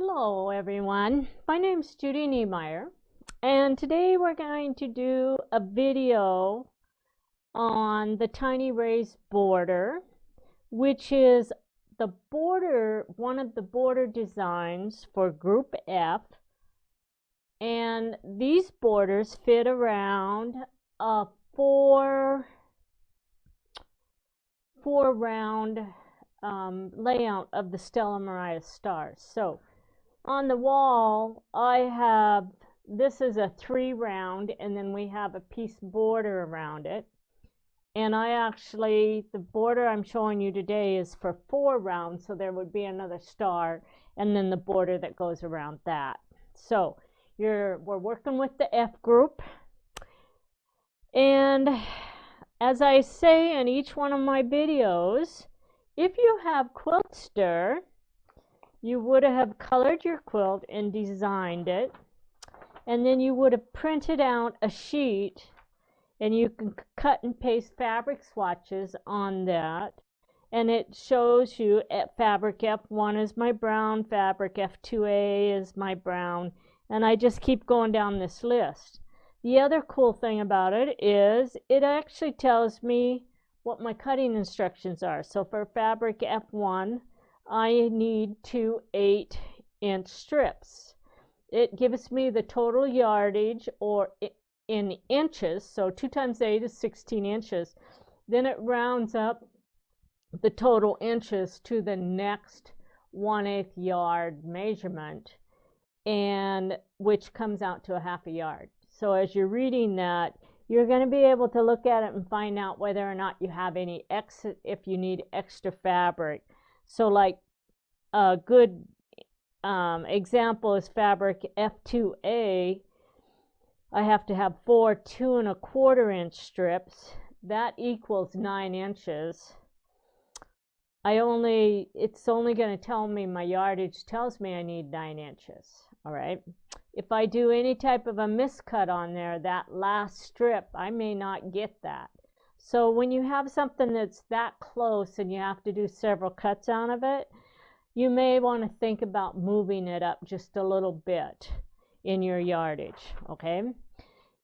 Hello everyone, my name is Judy Niemeyer, and today we're going to do a video on the tiny raised border, which is the border, one of the border designs for Group F, and these borders fit around a four round layout of the Stella Maris stars. So on the wall, I have, this is a 3 round, and then we have a piece border around it. And the border I'm showing you today is for 4 rounds, so there would be another star, and then the border that goes around that. So we're working with the F group. And as I say in each one of my videos, if you have Quiltster, you would have colored your quilt and designed it, and then you would have printed out a sheet, and you can cut and paste fabric swatches on that, and it shows you at fabric F1 is my brown, fabric F2A is my brown, and I just keep going down this list. The other cool thing about it is it actually tells me what my cutting instructions are. So for fabric F1, I need 2 8-inch strips. It gives me the total yardage, or in inches, so 2 times 8 is 16 inches. Then it rounds up the total inches to the next 1/8 yard measurement, and which comes out to a ½ yard. So as you're reading that, you're going to be able to look at it and find out whether or not you have any if you need extra fabric. So like a good example is fabric F2A. I have to have 4 2¼ inch strips. That equals 9 inches. It's only going to tell me, my yardage tells me I need 9 inches. All right. If I do any type of a miscut on there, that last strip, I may not get that. So when you have something that's that close and you have to do several cuts out of it, you may want to think about moving it up just a little bit in your yardage, okay?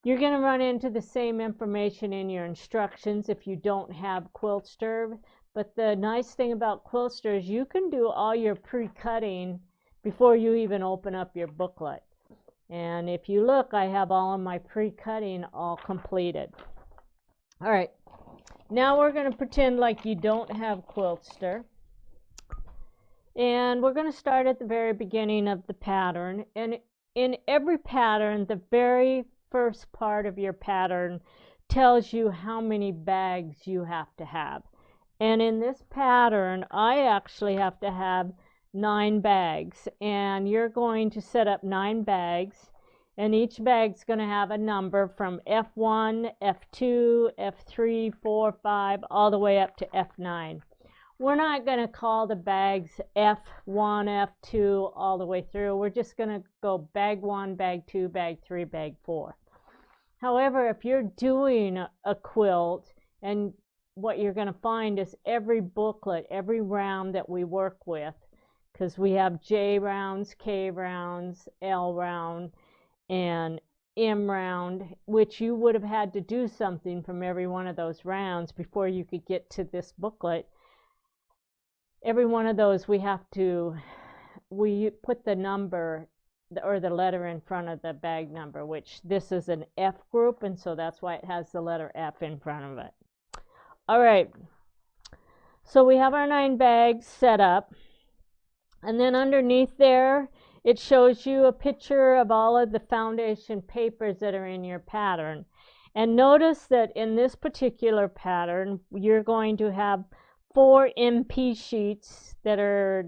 You're going to run into the same information in your instructions if you don't have Quiltster, but the nice thing about Quiltster is you can do all your pre-cutting before you even open up your booklet. And if you look, I have all of my pre-cutting all completed. All right, now we're going to pretend like you don't have Quiltster. And we're going to start at the very beginning of the pattern. And in every pattern, the very first part of your pattern tells you how many bags you have to have. And in this pattern, I actually have to have 9 bags, and you're going to set up 9 bags, and each bag's going to have a number from F1, F2, F3, 4, 5, all the way up to F9. We're not going to call the bags F1, F2 all the way through. We're just going to go bag 1, bag 2, bag 3, bag 4. However, if you're doing a quilt, and what you're going to find is every booklet, every round that we work with, because we have J rounds, K rounds, L round, and M round, which you would have had to do something from every one of those rounds before you could get to this booklet. Every one of those we put the number or the letter in front of the bag number, which this is an F group, and so that's why it has the letter F in front of it. All right, so we have our 9 bags set up. And then underneath there, it shows you a picture of all of the foundation papers that are in your pattern. And notice that in this particular pattern, you're going to have 4 MP sheets that are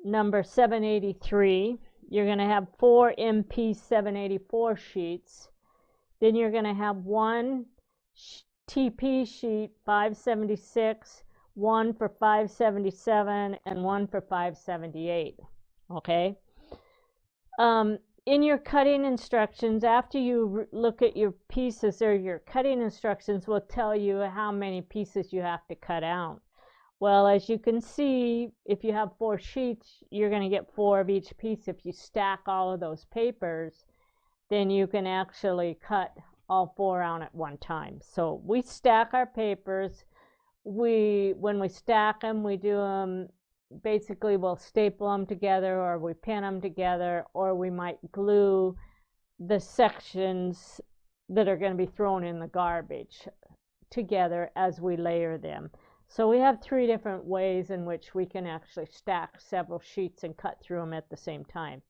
number 783. You're going to have 4 MP 784 sheets. Then you're going to have 1 TP sheet 576, 1 for 577, and 1 for 578. Okay. In your cutting instructions, after you look at your pieces, or your cutting instructions will tell you how many pieces you have to cut out. Well, as you can see, if you have 4 sheets, you're going to get 4 of each piece. If you stack all of those papers, then you can actually cut all 4 out at one time. So we stack our papers. When we stack them, we do them, basically we'll staple them together, or we pin them together, or we might glue the sections that are going to be thrown in the garbage together as we layer them. So we have 3 different ways in which we can actually stack several sheets and cut through them at the same time.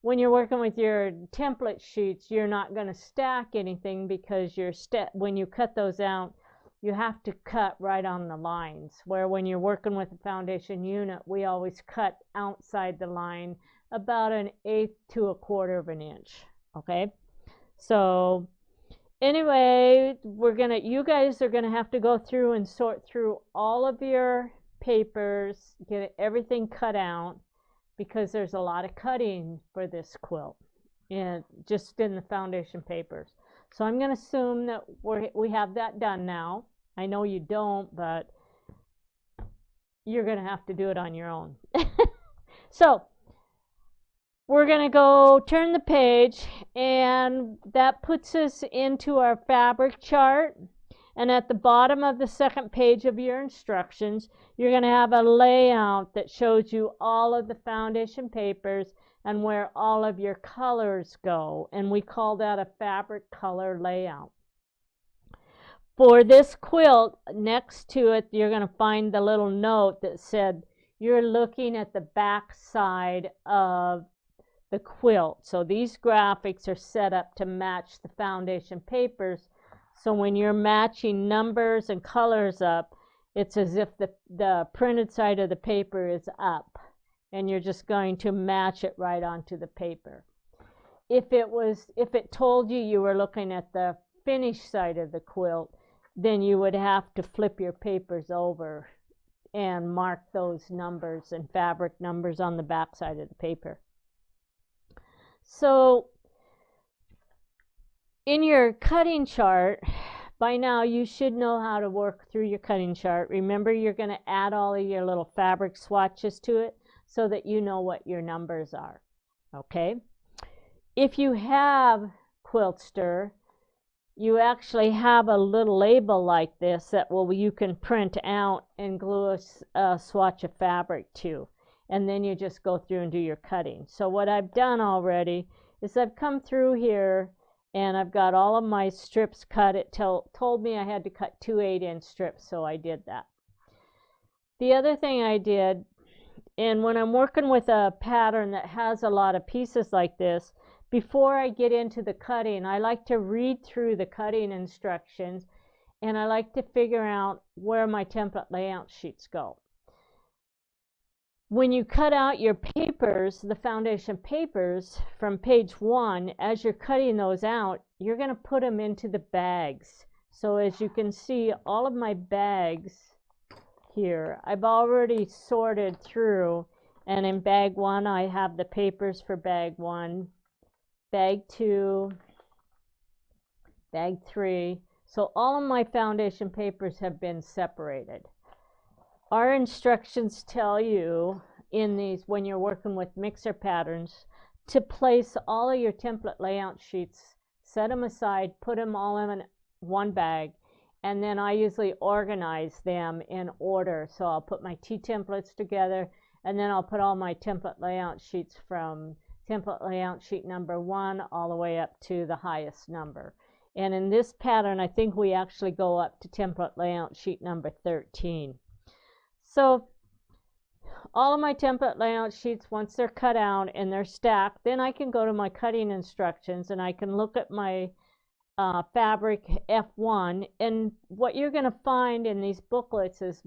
When you're working with your template sheets, you're not going to stack anything, because when you cut those out, you have to cut right on the lines. Where when you're working with a foundation unit, we always cut outside the line about 1/8 to 1/4 of an inch. Okay, so anyway, you guys are gonna have to go through and sort through all of your papers, get everything cut out, because there's a lot of cutting for this quilt, and just in the foundation papers. So I'm gonna assume that we have that done now. I know you don't, but you're gonna have to do it on your own. So we're going to go turn the page, and that puts us into our fabric chart. And at the bottom of the second page of your instructions, you're going to have a layout that shows you all of the foundation papers and where all of your colors go. And we call that a fabric color layout. For this quilt, next to it, you're going to find the little note that said you're looking at the back side of the quilt. So these graphics are set up to match the foundation papers. So when you're matching numbers and colors up, it's as if the printed side of the paper is up, and you're just going to match it right onto the paper. If it told you were looking at the finished side of the quilt, then you would have to flip your papers over and mark those numbers and fabric numbers on the back side of the paper. So in your cutting chart, by now you should know how to work through your cutting chart. Remember, you're going to add all of your little fabric swatches to it so that you know what your numbers are. Okay? If you have Quiltster, you actually have a little label like this that you can print out and glue a swatch of fabric to. And then you just go through and do your cutting. So what I've done already is I've come through here, and I've got all of my strips cut. It told me I had to cut 2 8-inch strips, so I did that. The other thing I did, and when I'm working with a pattern that has a lot of pieces like this, before I get into the cutting, I like to read through the cutting instructions, and I like to figure out where my template layout sheets go. When you cut out your papers, the foundation papers from page 1, as you're cutting those out, you're going to put them into the bags. So as you can see, all of my bags here, I've already sorted through, and in bag 1 I have the papers for bag 1, bag 2, bag 3. So all of my foundation papers have been separated. Our instructions tell you in these, when you're working with mixer patterns, to place all of your template layout sheets, set them aside, put them all in one bag, and then I usually organize them in order. So I'll put my T templates together, and then I'll put all my template layout sheets from template layout sheet number 1 all the way up to the highest number. And in this pattern, I think we actually go up to template layout sheet number 13. So all of my template layout sheets, once they're cut out and they're stacked, then I can go to my cutting instructions, and I can look at my fabric F1. And what you're going to find in these booklets is,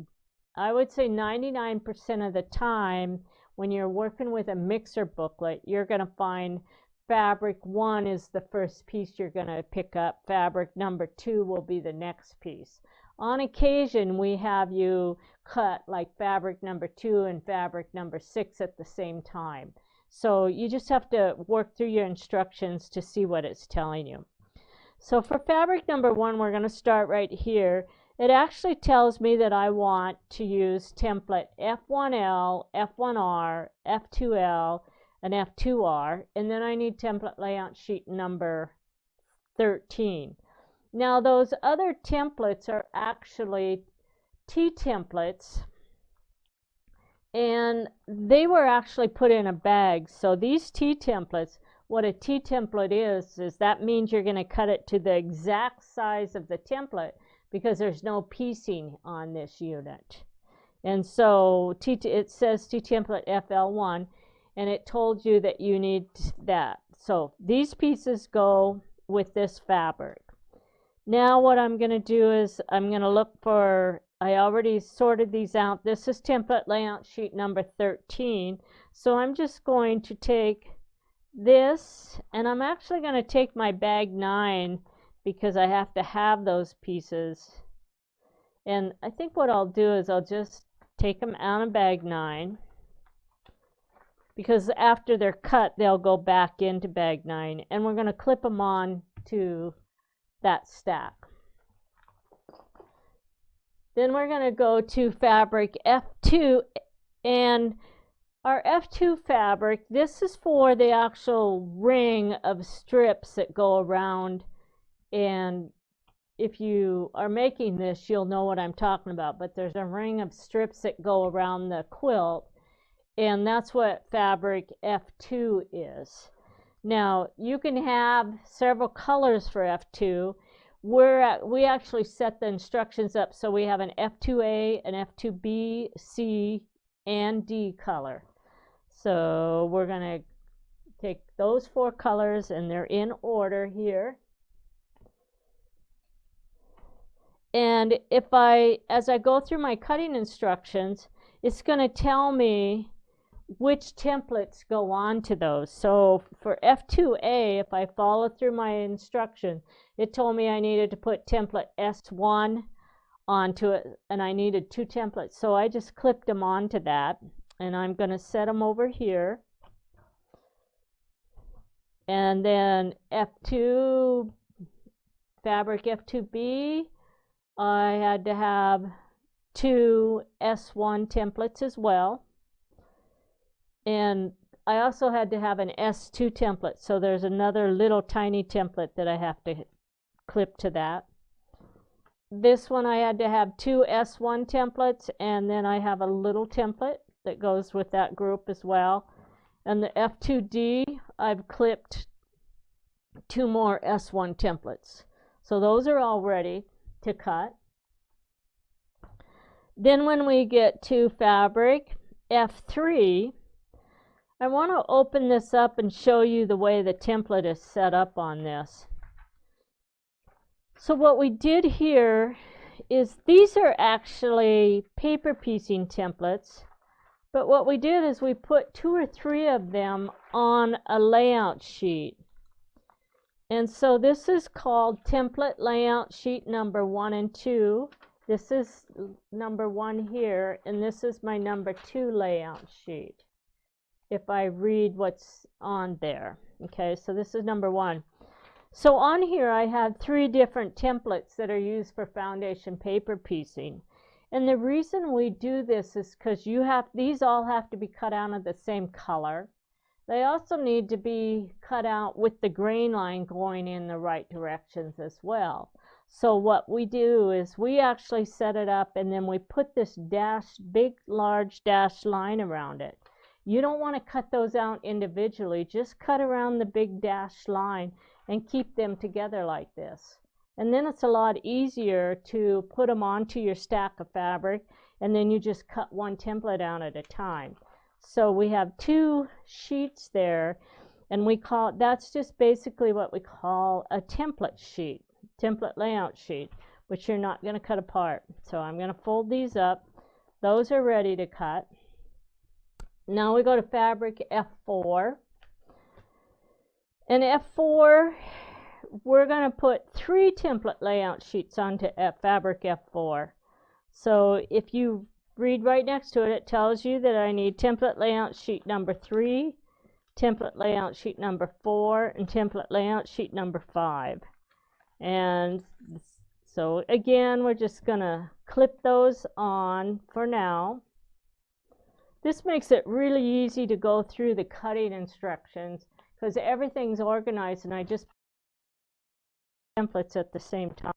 I would say 99% of the time when you're working with a mixer booklet, you're going to find fabric 1 is the first piece you're going to pick up. Fabric number 2 will be the next piece. On occasion, we have you cut like fabric number 2 and fabric number 6 at the same time. So you just have to work through your instructions to see what it's telling you. So for fabric number 1, we're going to start right here. it actually tells me that I want to use template F1L, F1R, F2L, and F2R, and then I need template layout sheet number 13. Now those other templates are actually T templates, and they were actually put in a bag. So these T templates, what a T template is that means you're going to cut it to the exact size of the template because there's no piecing on this unit. And so it says T template FL1, and it told you that you need that. So these pieces go with this fabric. Now what I'm going to do is I'm going to look for, I already sorted these out. This is template layout sheet number 13. So I'm just going to take this, and I'm actually going to take my bag 9 because I have to have those pieces. And I think what I'll do is I'll just take them out of bag 9, because after they're cut they'll go back into bag 9, and we're going to clip them on to that stack. Then we're going to go to fabric F2, and our F2 fabric, this is for the actual ring of strips that go around, and if you are making this you'll know what I'm talking about, but there's a ring of strips that go around the quilt, and that's what fabric F2 is. Now you can have several colors for F2. We actually set the instructions up so we have an F2A, an F2B, C, and D color. So we're going to take those 4 colors, and they're in order here. And as I go through my cutting instructions, it's going to tell me which templates go on to those. So for F2A, if I follow through my instruction, it told me I needed to put template S1 onto it, and I needed 2 templates. So I just clipped them onto that, and I'm going to set them over here. And then F2, fabric F2B, I had to have 2 S1 templates as well. And I also had to have an S2 template, so there's another little tiny template that I have to clip to that. This one I had to have 2 S1 templates, and then I have a little template that goes with that group as well. And the F2D, I've clipped 2 more S1 templates. So those are all ready to cut. Then when we get to fabric F3, I want to open this up and show you the way the template is set up on this. So what we did here is these are actually paper piecing templates, but what we did is we put 2 or 3 of them on a layout sheet. And so this is called template layout sheet number 1 and 2. This is number 1 here, and this is my number 2 layout sheet, if I read what's on there. Okay, so this is number 1. So on here I have 3 different templates that are used for foundation paper piecing. And the reason we do this is because these all have to be cut out of the same color. They also need to be cut out with the grain line going in the right directions as well. So what we do is we actually set it up, and then we put this big large dashed line around it. You don't want to cut those out individually, just cut around the big dashed line and keep them together like this. And then it's a lot easier to put them onto your stack of fabric, and then you just cut 1 template out at a time. So we have 2 sheets there, and that's just basically what we call a template sheet, template layout sheet, which you're not going to cut apart. So I'm going to fold these up. Those are ready to cut. Now we go to fabric F4. And F4, we're going to put 3 template layout sheets onto fabric F4. So if you read right next to it, it tells you that I need template layout sheet number 3, template layout sheet number 4, and template layout sheet number 5. And So again, we're just going to clip those on for now. This makes it really easy to go through the cutting instructions because everything's organized and I just templates at the same time.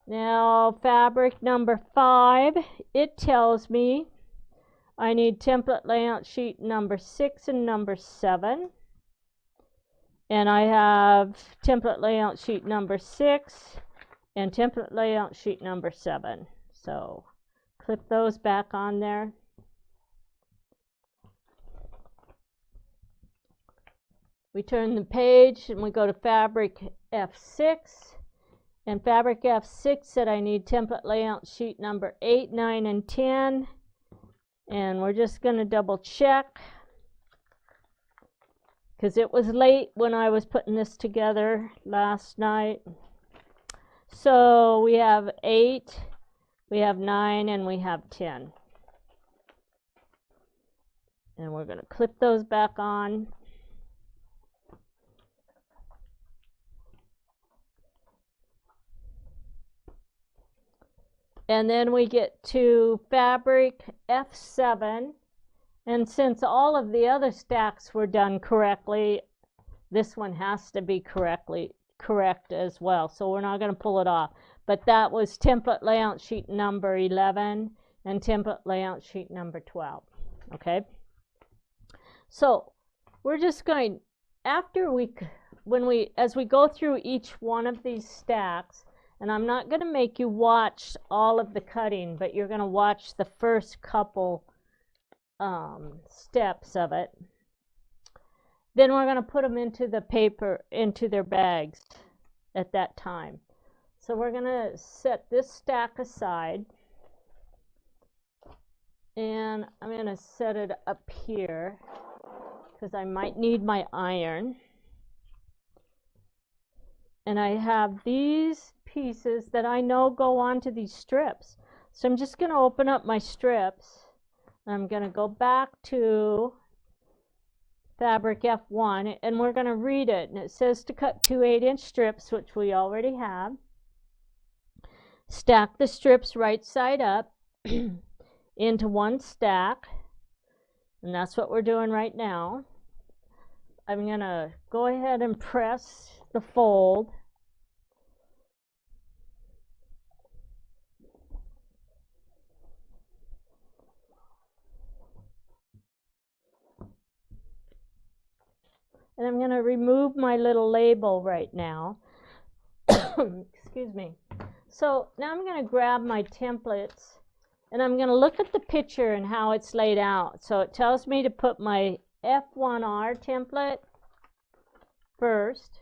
Now fabric number 5, it tells me I need template layout sheet number 6 and number 7. And I have template layout sheet number 6 and template layout sheet number 7. So clip those back on there. We turn the page and we go to fabric F6. And fabric F6 said I need template layout sheet number 8, 9, and 10. And we're just going to double check because it was late when I was putting this together last night. So we have 8, we have 9, and we have 10. And we're going to clip those back on. And then we get to fabric F7. And since all of the other stacks were done correctly, this one has to be correct as well. So we're not going to pull it off. But that was template layout sheet number 11 and template layout sheet number 12. Okay. So we're just going, as we go through each one of these stacks, and I'm not going to make you watch all of the cutting, but you're going to watch the first couple steps of it. Then we're going to put them into the paper, into their bags at that time. So we're going to set this stack aside. And I'm going to set it up here because I might need my iron. And I have these pieces that I know go onto these strips. So I'm just going to open up my strips. I'm going to go back to fabric F1 and we're going to read it. And it says to cut 2 8-inch strips, which we already have. Stack the strips right side up into one stack. And that's what we're doing right now. I'm going to go ahead and press the fold. And I'm going to remove my little label right now. Excuse me. So now I'm going to grab my templates and I'm going to look at the picture and how it's laid out. So it tells me to put my F1R template first.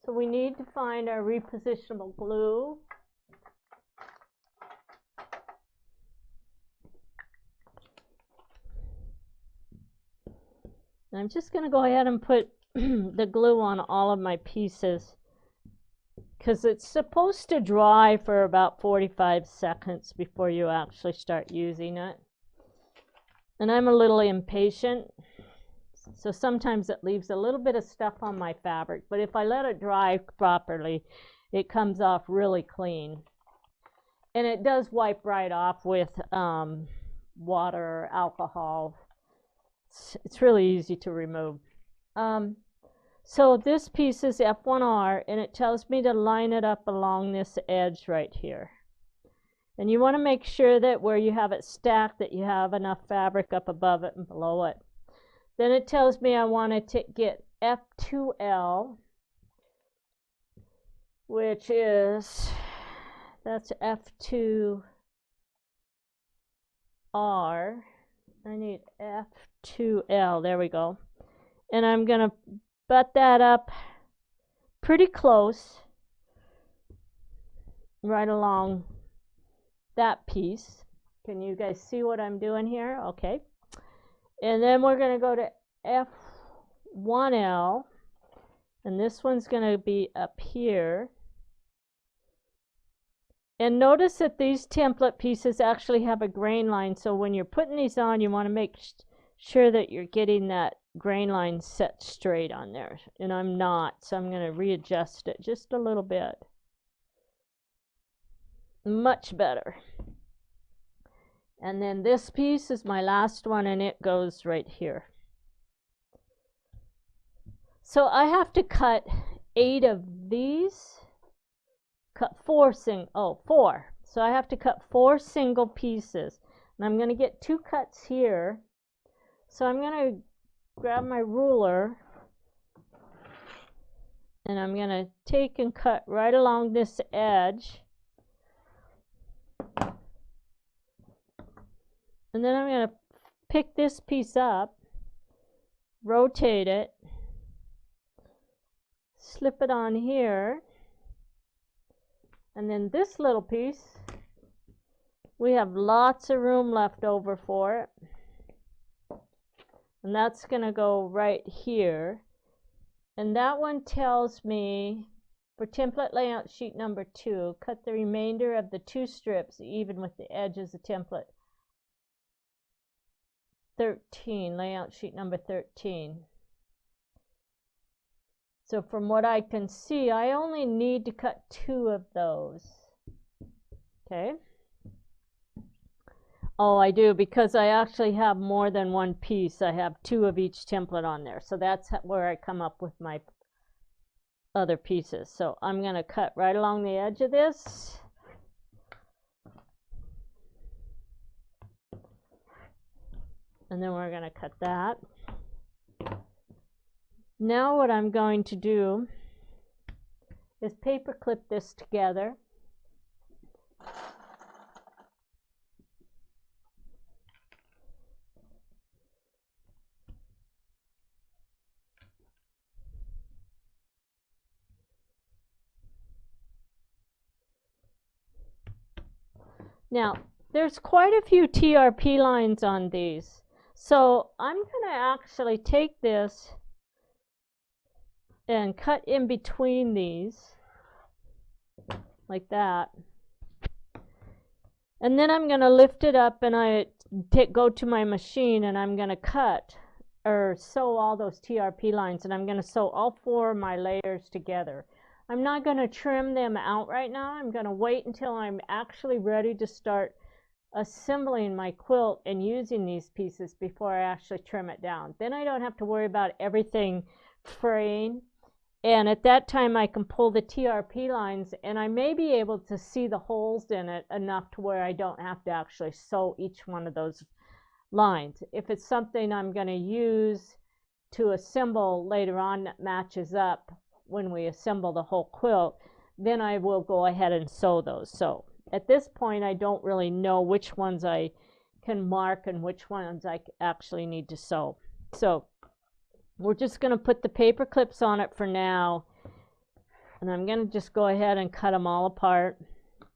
So we need to find our repositionable glue. And I'm just going to go ahead and put the glue on all of my pieces because it's supposed to dry for about 45 seconds before you actually start using it. And I'm a little impatient, so sometimes it leaves a little bit of stuff on my fabric, but if I let it dry properly, it comes off really clean. And it does wipe right off with water or alcohol. It's really easy to remove. So this piece is F1R and it tells me to line it up along this edge right here. And you want to make sure that where you have it stacked that you have enough fabric up above it and below it. Then it tells me I want to get F2L, which is, that's F2R. I need F2L, there we go. And I'm going to butt that up pretty close right along that piece. Can you guys see what I'm doing here? Okay. And then we're going to go to F1L, and this one's going to be up here. And notice that these template pieces actually have a grain line, so when you're putting these on, you want to make sure that you're getting that grain line set straight on there. And I'm not, so I'm going to readjust it just a little bit. Much better. And then this piece is my last one, and it goes right here. So I have to cut 8 of these. Cut 4 4. So I have to cut 4 single pieces. And I'm going to get 2 cuts here. So I'm going to grab my ruler, and I'm going to take and cut right along this edge. And then I'm going to pick this piece up, rotate it, slip it on here, and then this little piece, we have lots of room left over for it. And that's going to go right here. And that one tells me, for template layout sheet number 2, cut the remainder of the 2 strips even with the edges of template 13, layout sheet number 13. So from what I can see, I only need to cut 2 of those. Okay. Oh, I do, because I actually have more than one piece. I have 2 of each template on there. So that's where I come up with my other pieces. So I'm going to cut right along the edge of this. And then we're going to cut that. Now what I'm going to do is paper clip this together. Now, there's quite a few TRP lines on these. So I'm going to actually take this and cut in between these, like that. And then I'm going to lift it up, and go to my machine, and I'm going to cut or sew all those TRP lines, and I'm going to sew all 4 of my layers together. I'm not going to trim them out right now. I'm going to wait until I'm actually ready to start assembling my quilt and using these pieces before I actually trim it down. Then I don't have to worry about everything fraying. And at that time, I can pull the TRP lines, and I may be able to see the holes in it enough to where I don't have to actually sew each one of those lines. If it's something I'm going to use to assemble later on that matches up when we assemble the whole quilt, then I will go ahead and sew those. So at this point, I don't really know which ones I can mark and which ones I actually need to sew. So we're just going to put the paper clips on it for now, and I'm going to just go ahead and cut them all apart,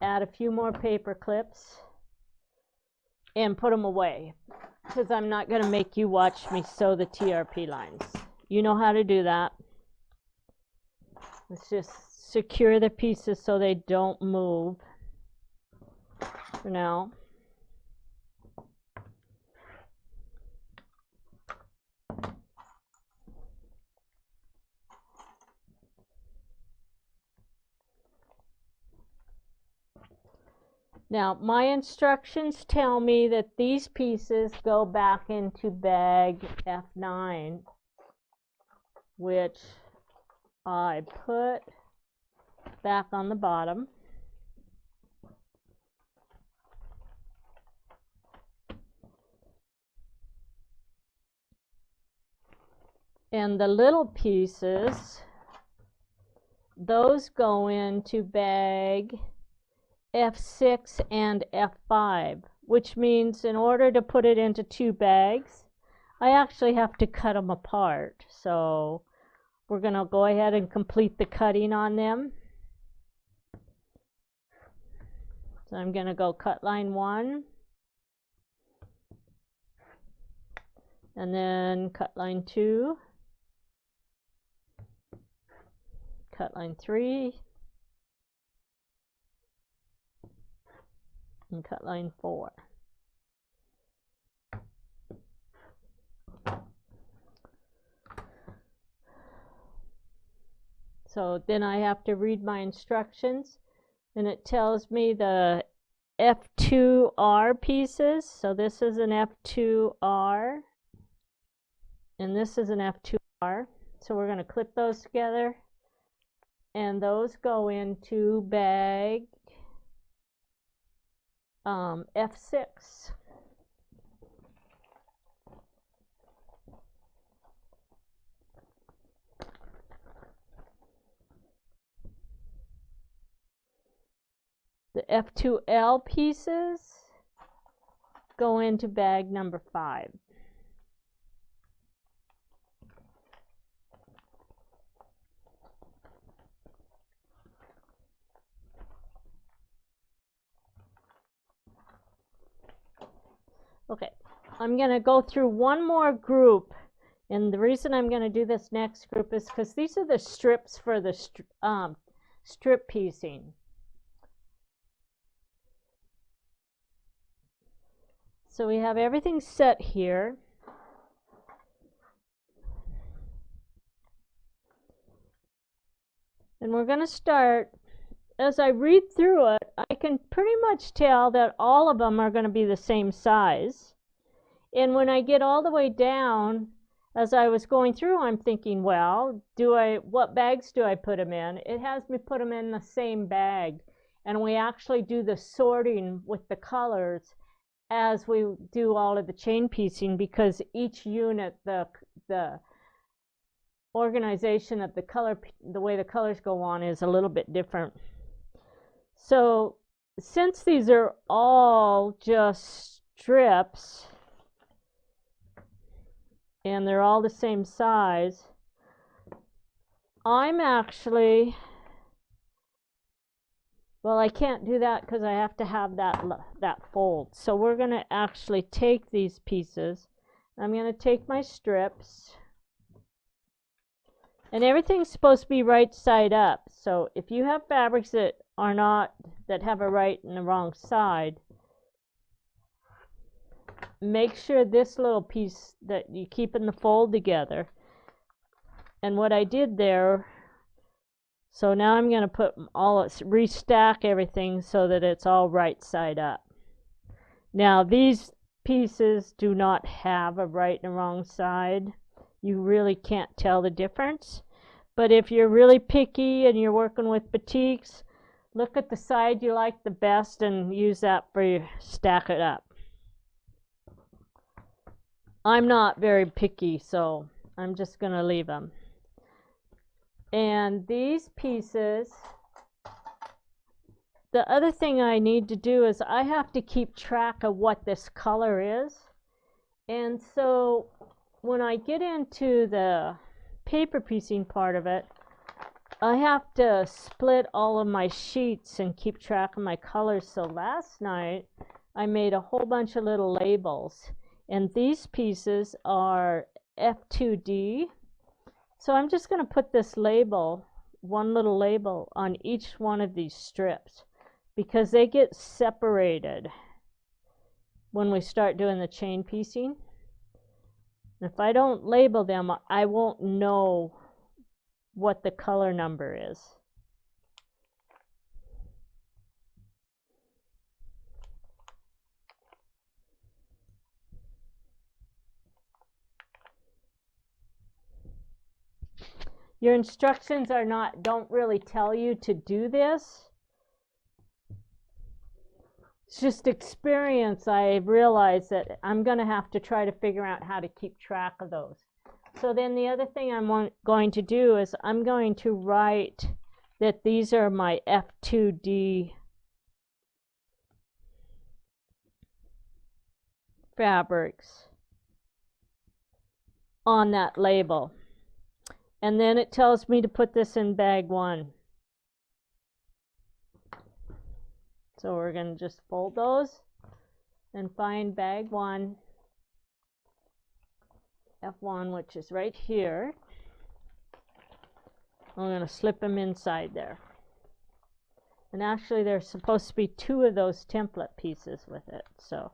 add a few more paper clips, and put them away, because I'm not going to make you watch me sew the TRP lines. You know how to do that. Let's just secure the pieces so they don't move for now. Now, my instructions tell me that these pieces go back into bag F9, which I put back on the bottom. And the little pieces, those go into bag F6 and F5, which means in order to put it into 2 bags, I actually have to cut them apart. So we're going to go ahead and complete the cutting on them. So I'm going to go cut line 1, and then cut line 2, cut line 3, and cut line 4. So then I have to read my instructions. And it tells me the F2R pieces. So this is an F2R. And this is an F2R. So we're going to clip those together. And those go into bag F6. The F2L pieces go into bag number 5. Okay, I'm going to go through one more group, and the reason I'm going to do this next group is because these are the strips for the strip piecing. So we have everything set here. And we're going to start. As I read through it, I can pretty much tell that all of them are going to be the same size. And when I get all the way down, as I was going through, I'm thinking, well, what bags do I put them in? It has me put them in the same bag. And we actually do the sorting with the colors as we do all of the chain piecing, because each unit, the organization of the way the colors go on is a little bit different. So since these are all just strips and they're all the same size, I'm actually, well, I can't do that because I have to have that fold. So we're going to actually take these pieces. I'm going to take my strips, and everything's supposed to be right side up. So if you have fabrics that have a right and a wrong side, make sure this little piece that you keep in the fold together. And what I did there, so now I'm going to restack everything so that it's all right side up. Now these pieces do not have a right and a wrong side. You really can't tell the difference. But if you're really picky and you're working with batiks, look at the side you like the best and use that for your stack it up. I'm not very picky, so I'm just going to leave them. And these pieces, the other thing I need to do is I have to keep track of what this color is. And so when I get into the paper piecing part of it, I have to split all of my sheets and keep track of my colors. So last night I made a whole bunch of little labels, and these pieces are F2D. So I'm just going to put this label, one little label, on each one of these strips, because they get separated when we start doing the chain piecing. If I don't label them, I won't know what the color number is. Your instructions don't really tell you to do this. It's just experience. I realize that I'm going to have to try to figure out how to keep track of those. So then the other thing I'm going to do is I'm going to write that these are my F2D fabrics on that label. And then it tells me to put this in bag 1. So we're going to just fold those and find bag 1, F1, which is right here. I'm going to slip them inside there. And actually there's supposed to be 2 of those template pieces with it. So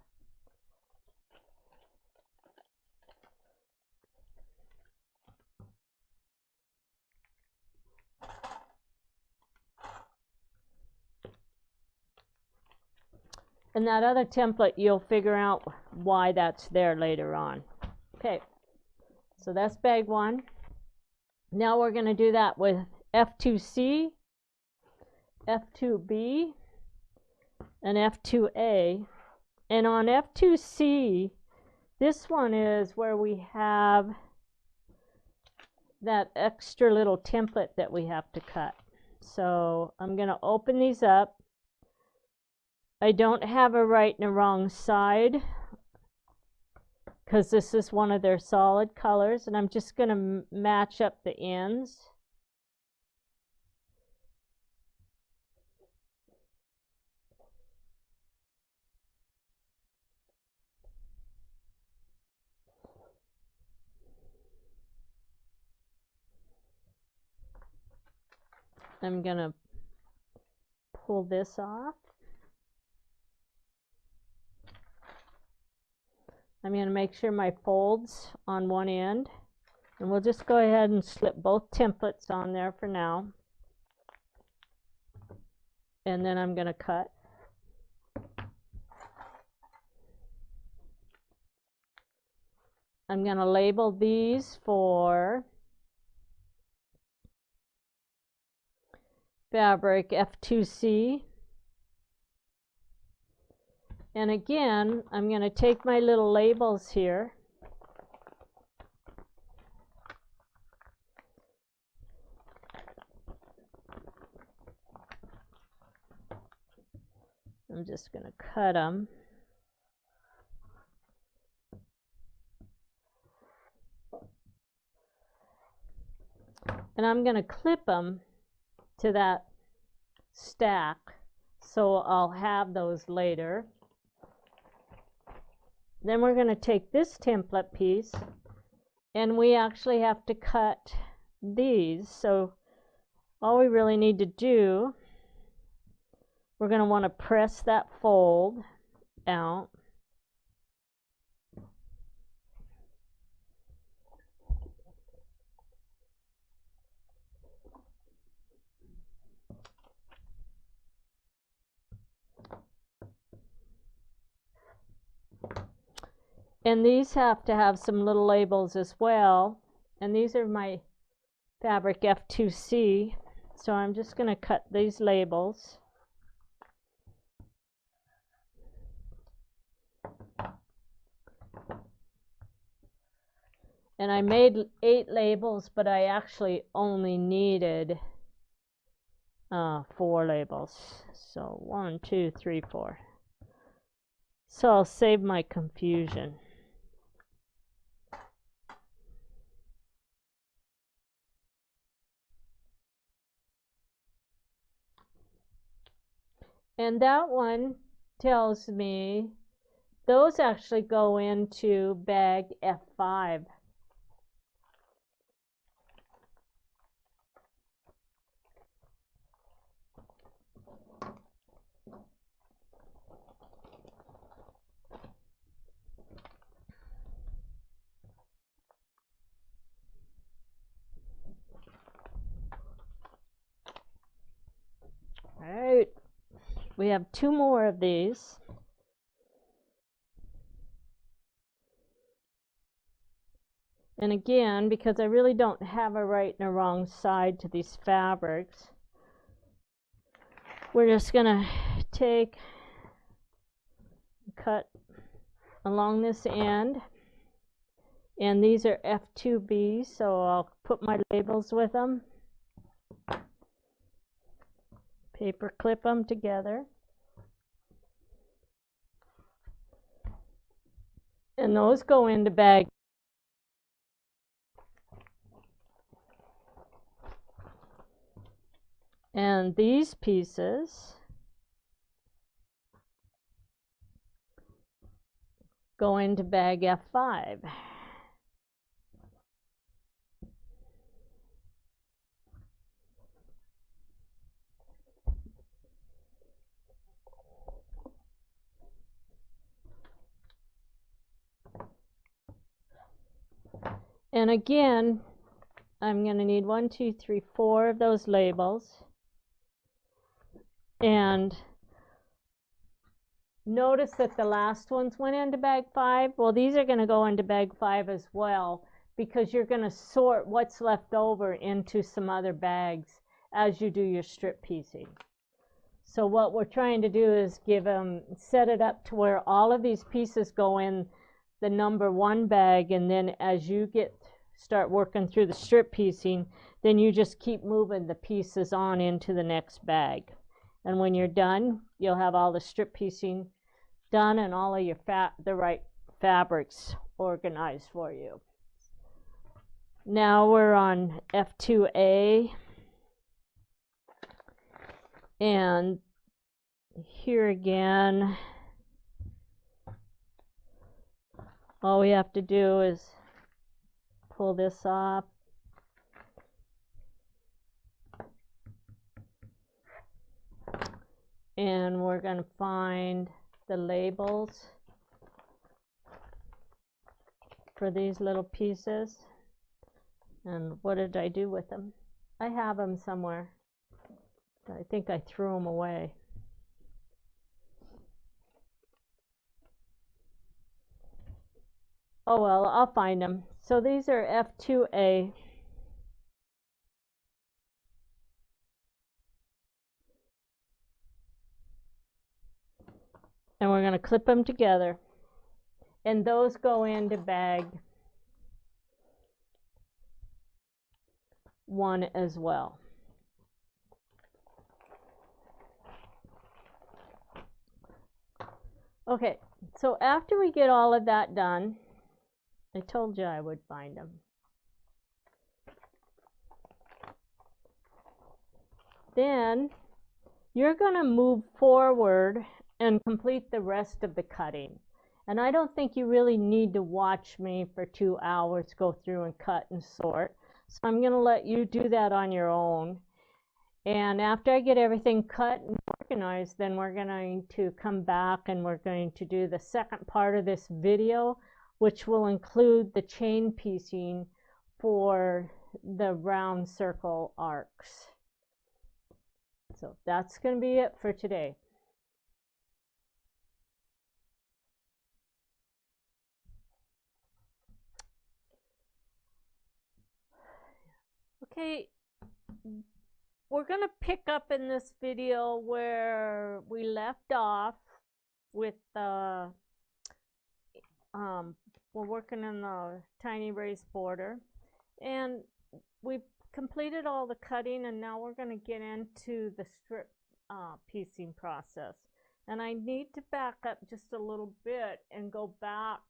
And that other template, you'll figure out why that's there later on. Okay, so that's bag 1. Now we're going to do that with F2C, F2B, and F2A. And on F2C, this one is where we have that extra little template that we have to cut. So I'm going to open these up. I don't have a right and a wrong side because this is one of their solid colors, and I'm just going to match up the ends. I'm going to pull this off. I'm going to make sure my fold's on one end, and we'll just go ahead and slip both templates on there for now. And then I'm going to cut. I'm going to label these for fabric F2C. And again, I'm going to take my little labels here. I'm just going to cut them. And I'm going to clip them to that stack, so I'll have those later. Then we're going to take this template piece, and we actually have to cut these. So all we really need to do, we're going to want to press that fold out. And these have to have some little labels as well. And these are my fabric F2C. So I'm just going to cut these labels. And I made 8 labels, but I actually only needed 4 labels. So 1, 2, 3, 4. So I'll save my confusion. And that one tells me those actually go into bag F5. All right, we have 2 more of these. And again, because I really don't have a right and a wrong side to these fabrics, we're just going to take, cut along this end. And these are F2B, so I'll put my labels with them. Paper clip them together. And those go into bag. And these pieces go into bag F5. And again, I'm going to need 1, 2, 3, 4 of those labels. And notice that the last ones went into bag 5. Well, these are going to go into bag 5 as well, because you're going to sort what's left over into some other bags as you do your strip piecing. So what we're trying to do is set it up to where all of these pieces go in the number 1 bag, and then as you start working through the strip piecing, then you just keep moving the pieces on into the next bag. And when you're done, you'll have all the strip piecing done and all of your the right fabrics organized for you. Now we're on F2A, and here again, all we have to do is pull this off, and we're going to find the labels for these little pieces. And what did I do with them? I have them somewhere. I think I threw them away. Oh well, I'll find them. So these are F2A. And we're going to clip them together. And those go into bag 1 as well. Okay, so after we get all of that done, I told you I would find them. Then you're going to move forward and complete the rest of the cutting. And I don't think you really need to watch me for 2 hours go through and cut and sort. So I'm going to let you do that on your own. And after I get everything cut and organized, then we're going to come back and we're going to do the second part of this video, which will include the chain piecing for the round circle arcs. So that's going to be it for today. Okay, we're going to pick up in this video where we left off with the, we're working in the tiny raised border, and we've completed all the cutting, and now we're going to get into the strip piecing process. And I need to back up just a little bit and go back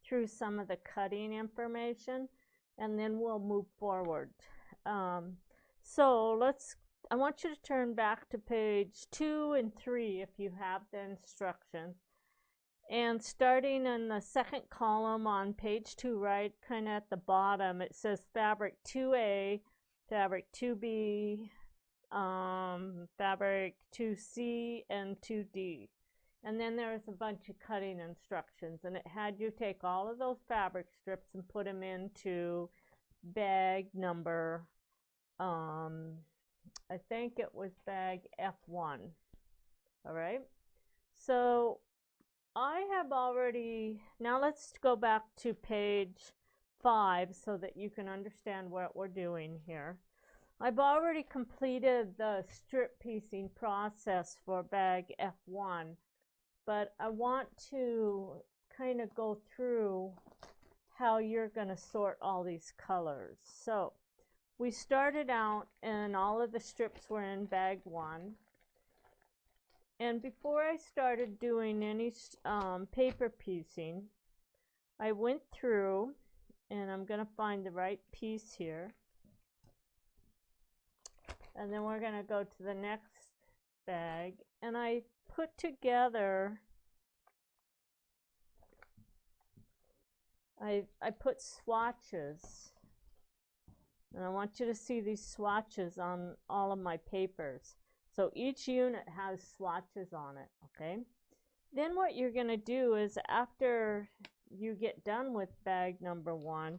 through some of the cutting information, and then we'll move forward. So I want you to turn back to page 2 and 3 if you have the instructions. And starting in the second column on page 2, right kind of at the bottom, it says fabric 2A, fabric 2B, fabric 2C, and 2D. And then there's a bunch of cutting instructions, and it had you take all of those fabric strips and put them into bag number, I think it was bag F1. All right, so I have already, now let's go back to page 5 so that you can understand what we're doing here. I've already completed the strip piecing process for bag F1, but I want to kind of go through how you're going to sort all these colors. So we started out and all of the strips were in bag 1. And before I started doing any paper piecing, I went through, and I'm going to find the right piece here. And then we're going to go to the next bag, and I put together, I put swatches. And I want you to see these swatches on all of my papers. So each unit has swatches on it, okay? Then what you're going to do is after you get done with bag number 1,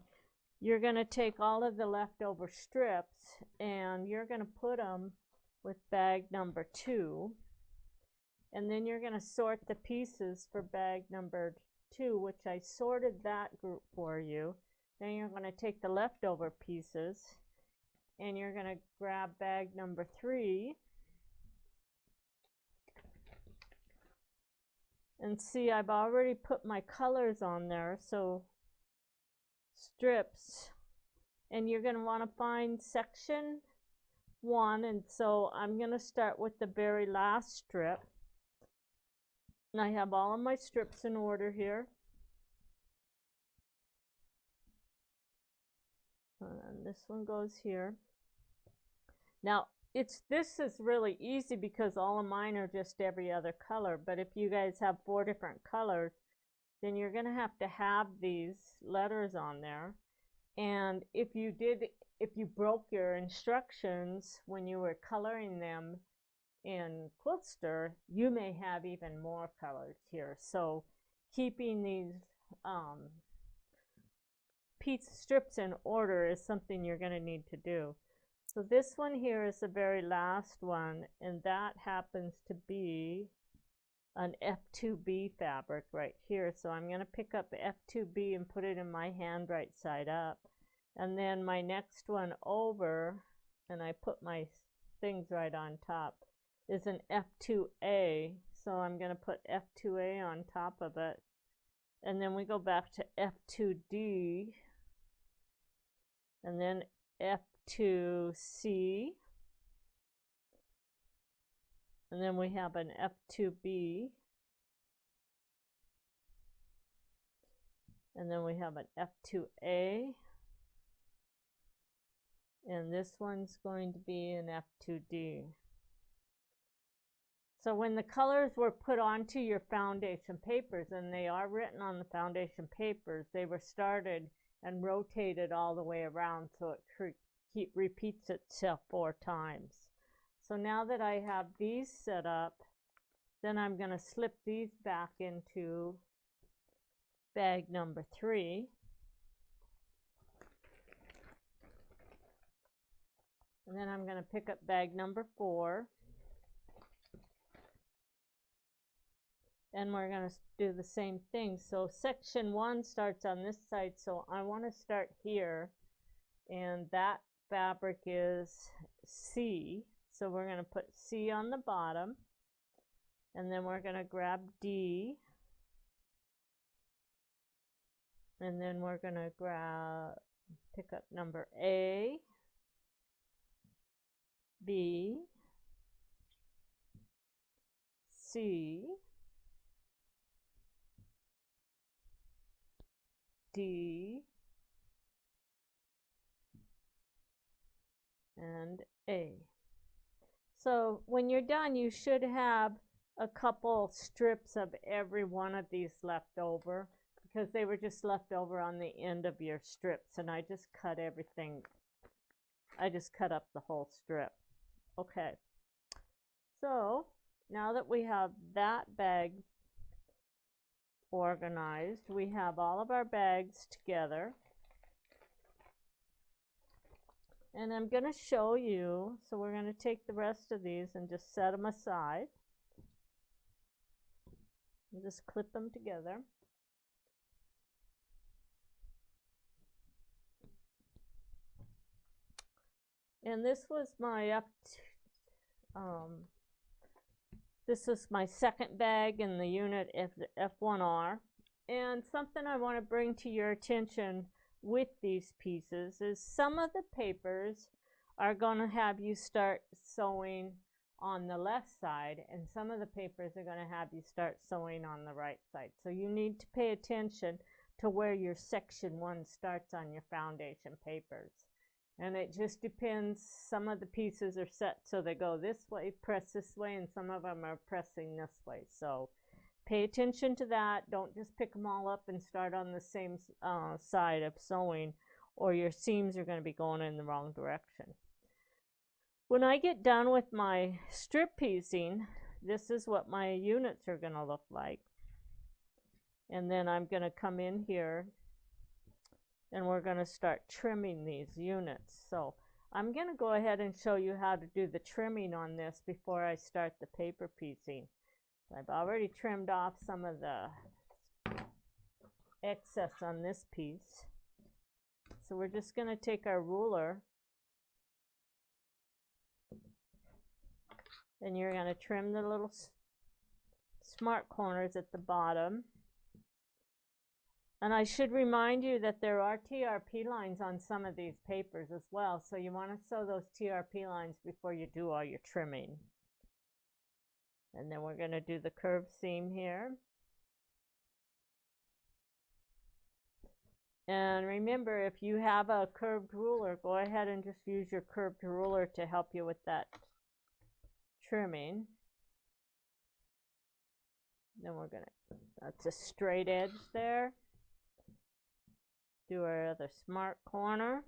you're going to take all of the leftover strips and you're going to put them with bag number 2. And then you're going to sort the pieces for bag number 2, which I sorted that group for you. Then you're going to take the leftover pieces and you're going to grab bag number 3. And see, I've already put my colors on there, so strips. And you're going to want to find section 1, and so I'm going to start with the very last strip. And I have all of my strips in order here. And this one goes here. Now, this is really easy because all of mine are just every other color, but if you guys have 4 different colors, then you're going to have these letters on there. And if you broke your instructions when you were coloring them in Quiltster, you may have even more colors here. So keeping these strips in order is something you're going to need to do. So this one here is the very last one, and that happens to be an F2B fabric right here. So I'm going to pick up F2B and put it in my hand right side up. And then my next one over, and I put my things right on top, is an F2A. So I'm going to put F2A on top of it. And then we go back to F2D, and then F2C, and then we have an F2B, and then we have an F2A, and this one's going to be an F2D. So when the colors were put onto your foundation papers, and they are written on the foundation papers, they were started and rotated all the way around, so it repeats itself 4 times. So now that I have these set up, then I'm going to slip these back into bag number 3. And then I'm going to pick up bag number 4. And we're going to do the same thing. So section 1 starts on this side, so I want to start here, and that fabric is C. So we're going to put C on the bottom, and then we're going to grab D, and then we're going to pick up number A, B, C, D, and A. So when you're done, you should have a couple strips of every one of these left over, because they were just left over on the end of your strips, and I just cut everything. I just cut up the whole strip. Okay, so now that we have that bag organized, we have all of our bags together. And I'm going to show you, so we're going to take the rest of these and just set them aside. And just clip them together. And this was my this is my second bag in the unit F1R. And something I want to bring to your attention with these pieces is some of the papers are going to have you start sewing on the left side, and some of the papers are going to have you start sewing on the right side. So you need to pay attention to where your section 1 starts on your foundation papers. And it just depends. Some of the pieces are set so they go this way, press this way, and some of them are pressing this way. So pay attention to that. Don't just pick them all up and start on the same side of sewing, or your seams are going to be going in the wrong direction. When I get done with my strip piecing, this is what my units are going to look like. And then I'm going to come in here and we're going to start trimming these units. So I'm going to go ahead and show you how to do the trimming on this before I start the paper piecing. I've already trimmed off some of the excess on this piece. So we're just going to take our ruler and you're going to trim the little smart corners at the bottom. And I should remind you that there are TRP lines on some of these papers as well, so you want to sew those TRP lines before you do all your trimming. And then we're going to do the curved seam here. And remember, if you have a curved ruler, go ahead and just use your curved ruler to help you with that trimming. Then we're going to, that's a straight edge there. Do our other smart corner.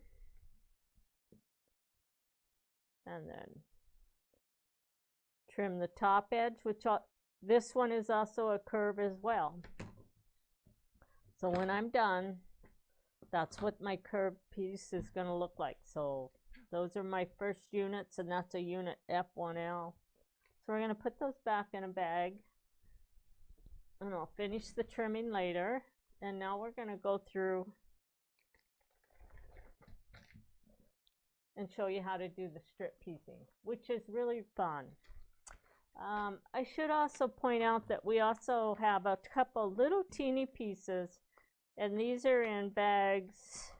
And then trim the top edge, which this one is also a curve as well. So when I'm done, that's what my curved piece is going to look like. So those are my first units, and that's a unit F1L. So we're going to put those back in a bag, and I'll finish the trimming later. And now we're going to go through and show you how to do the strip piecing, which is really fun. I should also point out that we also have a couple little teeny pieces, and these are in bags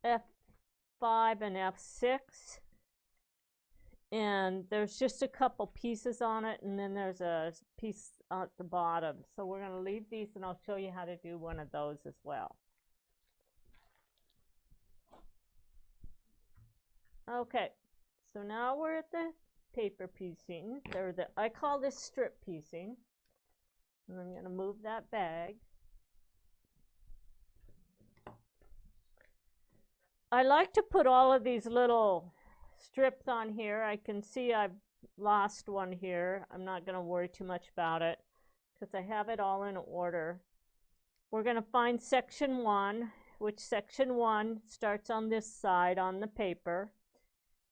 F5 and F6, and there's just a couple pieces on it, and then there's a piece at the bottom. So we're going to leave these, and I'll show you how to do one of those as well. Okay, so now we're at the paper piecing, or I call this strip piecing, and I'm going to move that bag. I like to put all of these little strips on here. I can see I've lost one here. I'm not going to worry too much about it because I have it all in order. We're going to find section 1, which section 1 starts on this side on the paper.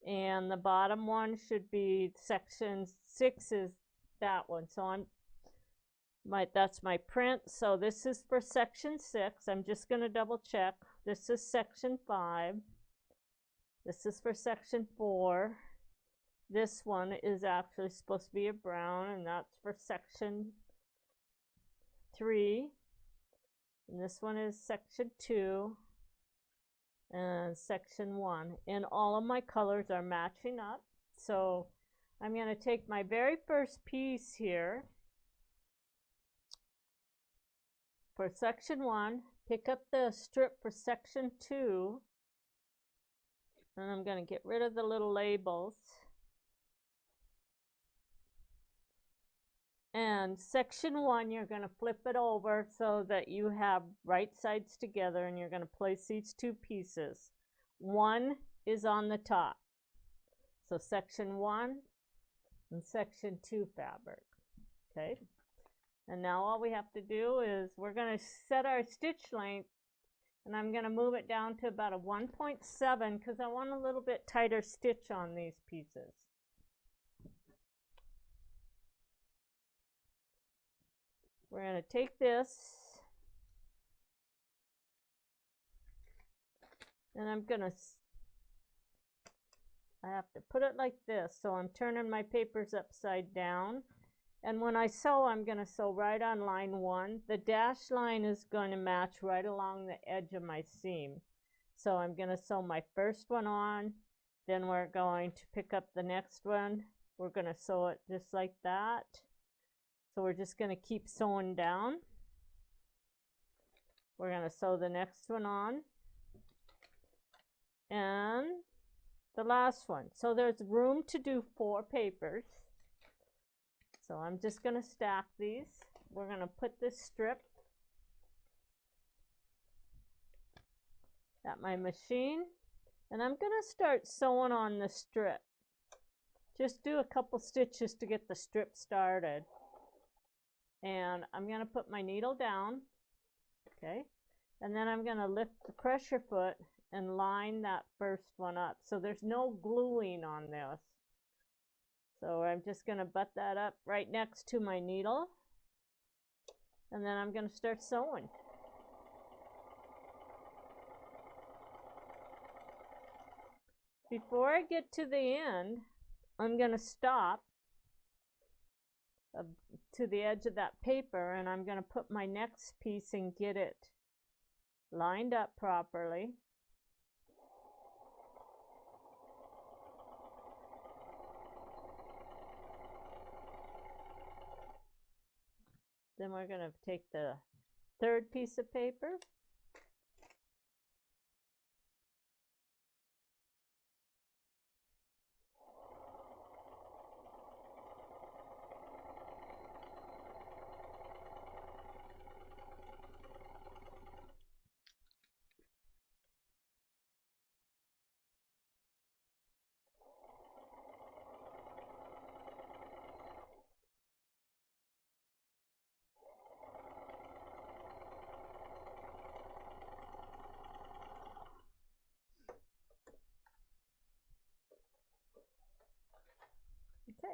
And the bottom one should be section 6 is that one. So that's my print. So this is for section 6. I'm just going to double check. This is section 5. This is for section 4. This one is actually supposed to be a brown, and that's for section 3. And this one is section 2. And section 1, and all of my colors are matching up. So I'm going to take my very first piece here for section 1, pick up the strip for section 2, and I'm going to get rid of the little labels. And section 1, you're going to flip it over so that you have right sides together, and you're going to place these two pieces. One is on the top. So section 1 and section 2 fabric. Okay. And now all we have to do is we're going to set our stitch length, and I'm going to move it down to about a 1.7 because I want a little bit tighter stitch on these pieces. We're going to take this, and I have to put it like this, so I'm turning my papers upside down. And when I sew, I'm going to sew right on line 1. The dashed line is going to match right along the edge of my seam. So I'm going to sew my first one on, then we're going to pick up the next one. We're going to sew it just like that. So we're just going to keep sewing down. We're going to sew the next one on. And the last one. So there's room to do 4 papers. So I'm just going to stack these. We're going to put this strip at my machine. And I'm going to start sewing on the strip. Just do a couple stitches to get the strip started. And I'm going to put my needle down, okay, and then I'm going to lift the pressure foot and line that first one up. So there's no gluing on this. So I'm just going to butt that up right next to my needle, and then I'm going to start sewing. Before I get to the end, I'm going to stop to the edge of that paper, and I'm going to put my next piece and get it lined up properly. Then we're going to take the third piece of paper, okay.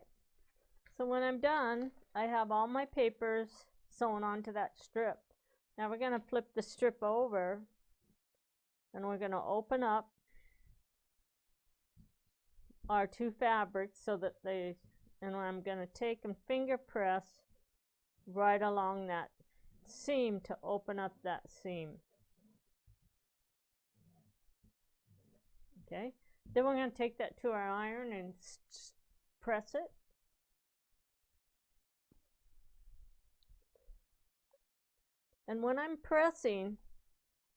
So when I'm done, I have all my papers sewn onto that strip. Now we're going to flip the strip over, and we're going to open up our two fabrics so that and I'm going to take and finger press right along that seam to open up that seam. Okay, then we're going to take that to our iron and press it. And when I'm pressing,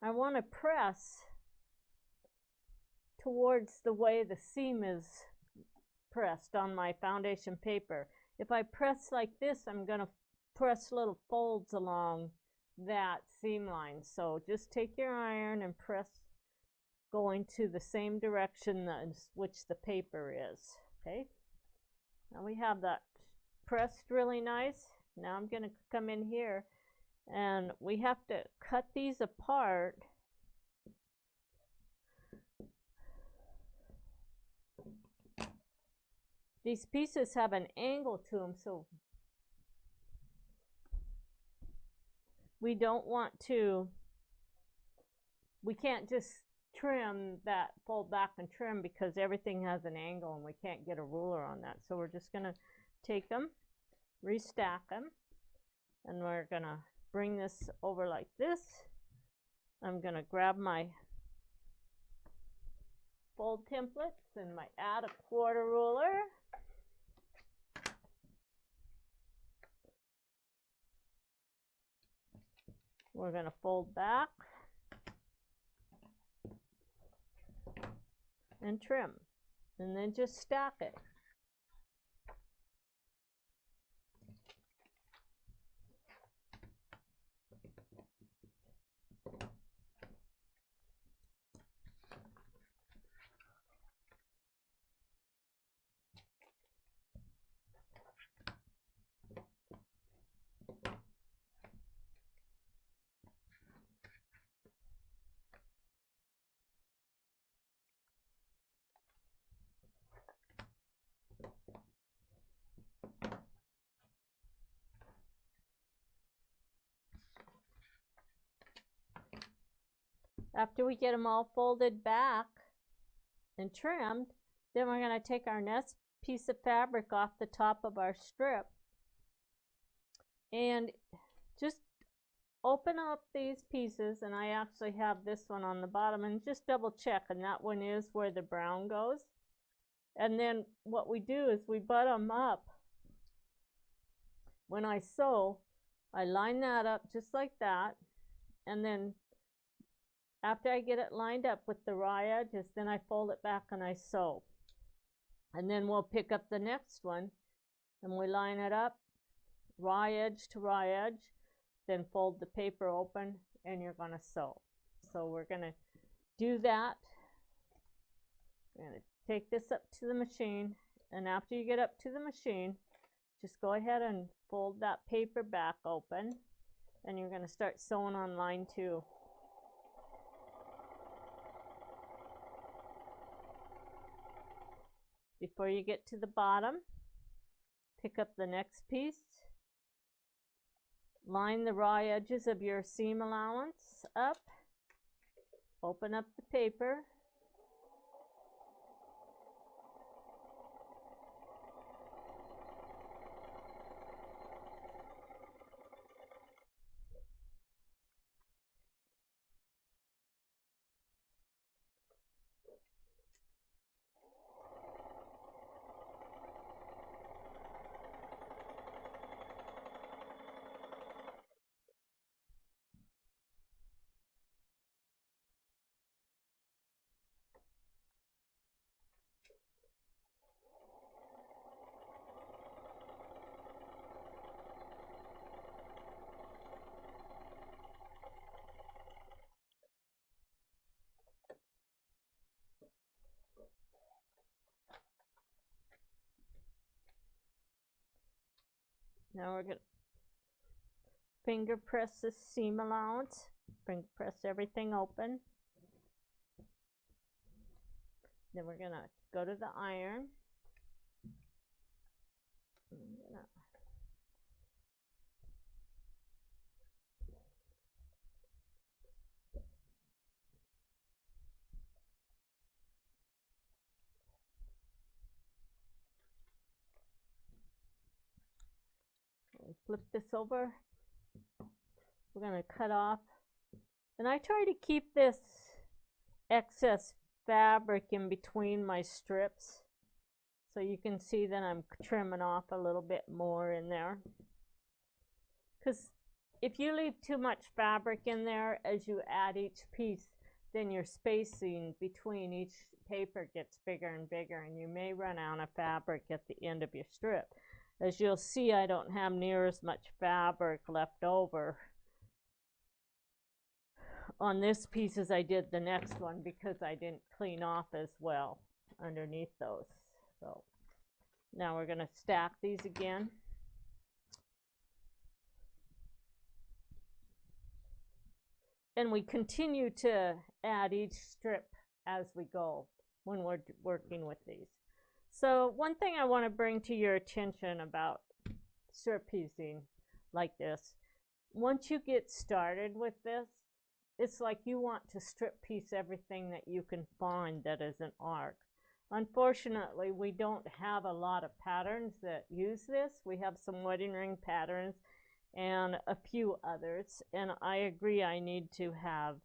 I want to press towards the way the seam is pressed on my foundation paper. If I press like this, I'm going to press little folds along that seam line. So just take your iron and press going to the same direction as which the paper is. Okay, now we have that pressed really nice. Now I'm going to come in here, and we have to cut these apart. These pieces have an angle to them, so we don't want to, we can't just trim that, fold back and trim, because everything has an angle and we can't get a ruler on that. So we're just going to take them, restack them, and we're going to bring this over like this. I'm going to grab my fold templates and my add a quarter ruler. We're going to fold back and trim, and then just stack it. After we get them all folded back and trimmed, then we're going to take our next piece of fabric off the top of our strip and just open up these pieces, and I actually have this one on the bottom, and just double check, and that one is where the brown goes. And then what we do is we butt them up. When I sew, I line that up just like that, and then after I get it lined up with the raw edges, then I fold it back and I sew. And then we'll pick up the next one and we line it up, raw edge to raw edge, then fold the paper open, and you're going to sew. So we're going to do that. We're going to take this up to the machine, and after you get up to the machine, just go ahead and fold that paper back open, and you're going to start sewing on line 2. Before you get to the bottom, pick up the next piece, line the raw edges of your seam allowance up, open up the paper, now we're going to finger press the seam allowance, finger press everything open. Then we're going to go to the iron. Flip this over. We're going to cut off, and I try to keep this excess fabric in between my strips, so you can see that I'm trimming off a little bit more in there, because if you leave too much fabric in there as you add each piece, then your spacing between each paper gets bigger and bigger, and you may run out of fabric at the end of your strip. As you'll see, I don't have near as much fabric left over on this piece as I did the next one, because I didn't clean off as well underneath those. So now we're going to stack these again. And we continue to add each strip as we go when we're working with these. So one thing I want to bring to your attention about strip piecing like this, once you get started with this, it's like you want to strip piece everything that you can find that is an arc. Unfortunately, we don't have a lot of patterns that use this. We have some wedding ring patterns and a few others, and I agree I need to have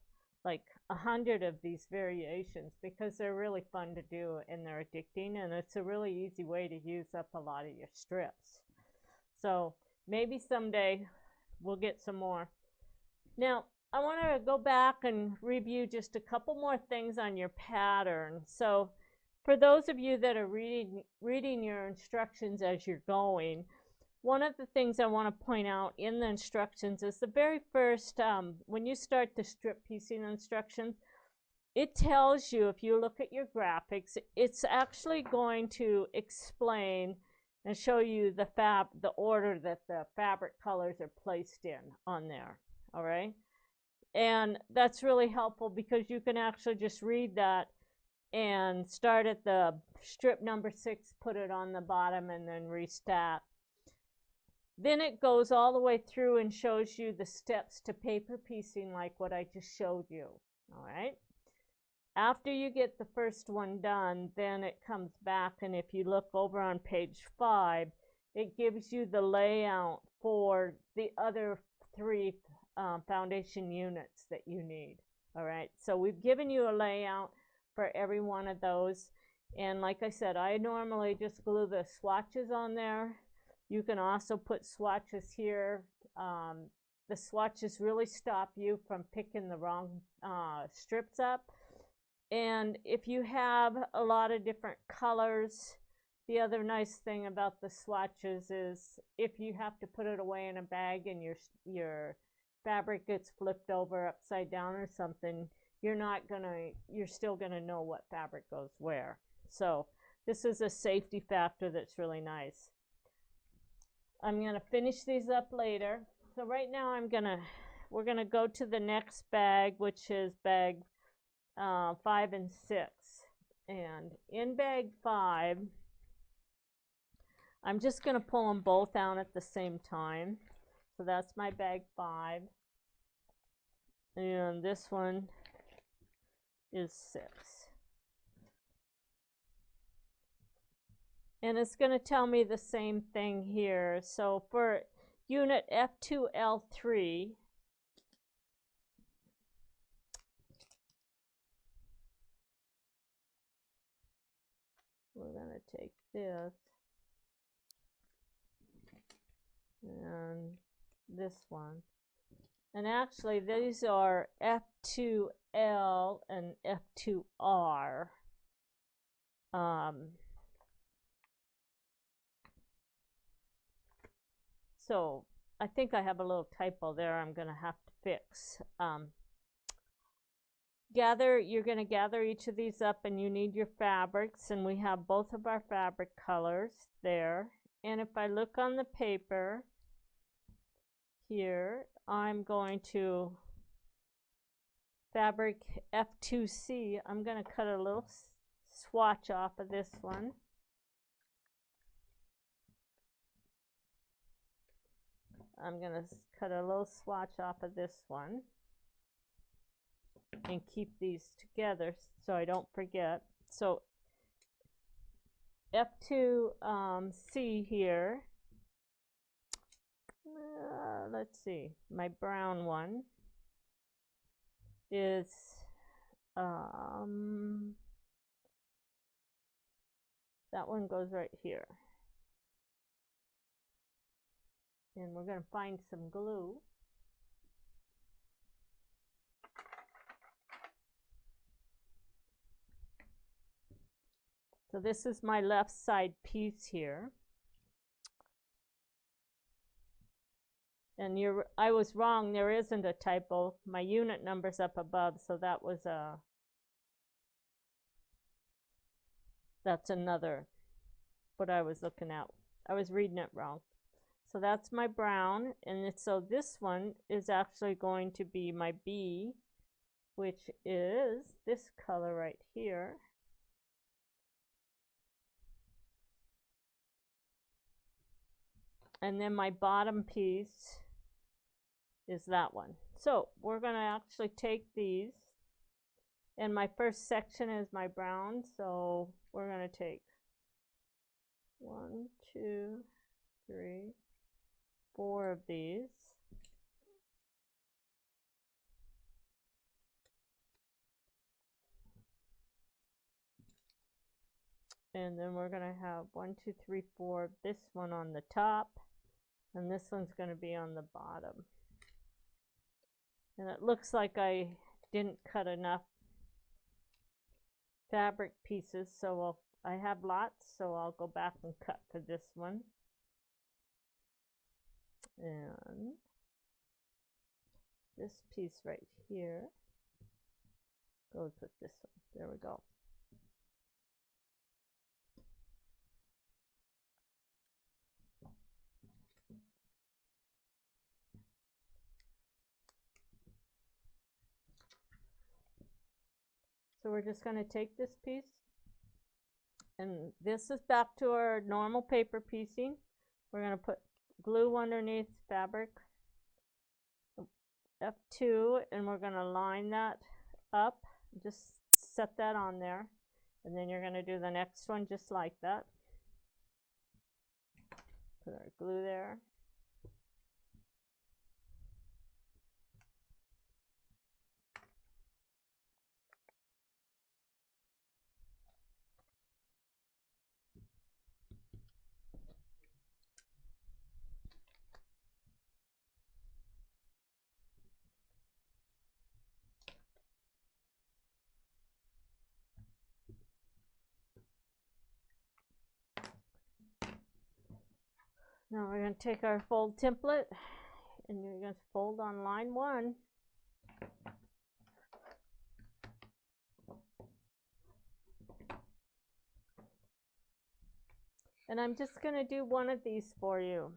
like 100 of these variations, because they're really fun to do and they're addicting, and it's a really easy way to use up a lot of your strips. So maybe someday we'll get some more. Now I want to go back and review just a couple more things on your pattern. So for those of you that are reading your instructions as you're going, one of the things I want to point out in the instructions is the very first, when you start the strip piecing instructions, it tells you, if you look at your graphics, it's actually going to explain and show you the order that the fabric colors are placed in on there. All right. And that's really helpful, because you can actually just read that and start at the strip number 6, put it on the bottom, and then restack. Then it goes all the way through and shows you the steps to paper piecing, like what I just showed you. All right. After you get the first one done, then it comes back, and if you look over on page 5, it gives you the layout for the other 3 foundation units that you need. All right, so we've given you a layout for every one of those, and like I said, I normally just glue the swatches on there. You can also put swatches here. The swatches really stop you from picking the wrong strips up, and if you have a lot of different colors, the other nice thing about the swatches is if you have to put it away in a bag and your fabric gets flipped over upside down or something, you're still gonna know what fabric goes where. So this is a safety factor that's really nice. I'm gonna finish these up later. So right now we're gonna go to the next bag, which is bag 5 and 6. And in bag 5, I'm just going to pull them both out at the same time. So that's my bag 5. And this one is 6. And it's going to tell me the same thing here. So for unit F2L3, we're going to take this and this one. And actually, these are F2L and F2R. So I think I have a little typo there I'm going to have to fix. You're going to gather each of these up, and you need your fabrics, and we have both of our fabric colors there. And if I look on the paper here, I'm going to fabric F2C. I'm going to cut a little swatch off of this one. I'm going to cut a little swatch off of this one and keep these together so I don't forget. So F2C here, let's see, my brown one is that one goes right here. And we're going to find some glue. So this is my left side piece here. And I was wrong, there isn't a typo. My unit number's up above, so that was that's another what I was looking at. I was reading it wrong. So that's my brown, and so this one is actually going to be my B, which is this color right here. And then my bottom piece is that one. So we're going to actually take these, and my first section is my brown, so we're going to take 1, 2, 3, 4 of these. And then we're going to have 1, 2, 3, 4 of this one on the top, and this one's going to be on the bottom. And it looks like I didn't cut enough fabric pieces, so I have lots, so I'll go back and cut for this one. And this piece right here goes with this one. There we go. So we're just going to take this piece, and this is back to our normal paper piecing. We're going to put glue underneath fabric F2, and we're going to line that up. Just set that on there, and then you're going to do the next one just like that. Put our glue there. Now we're going to take our fold template, and you're going to fold on line 1. And I'm just going to do one of these for you,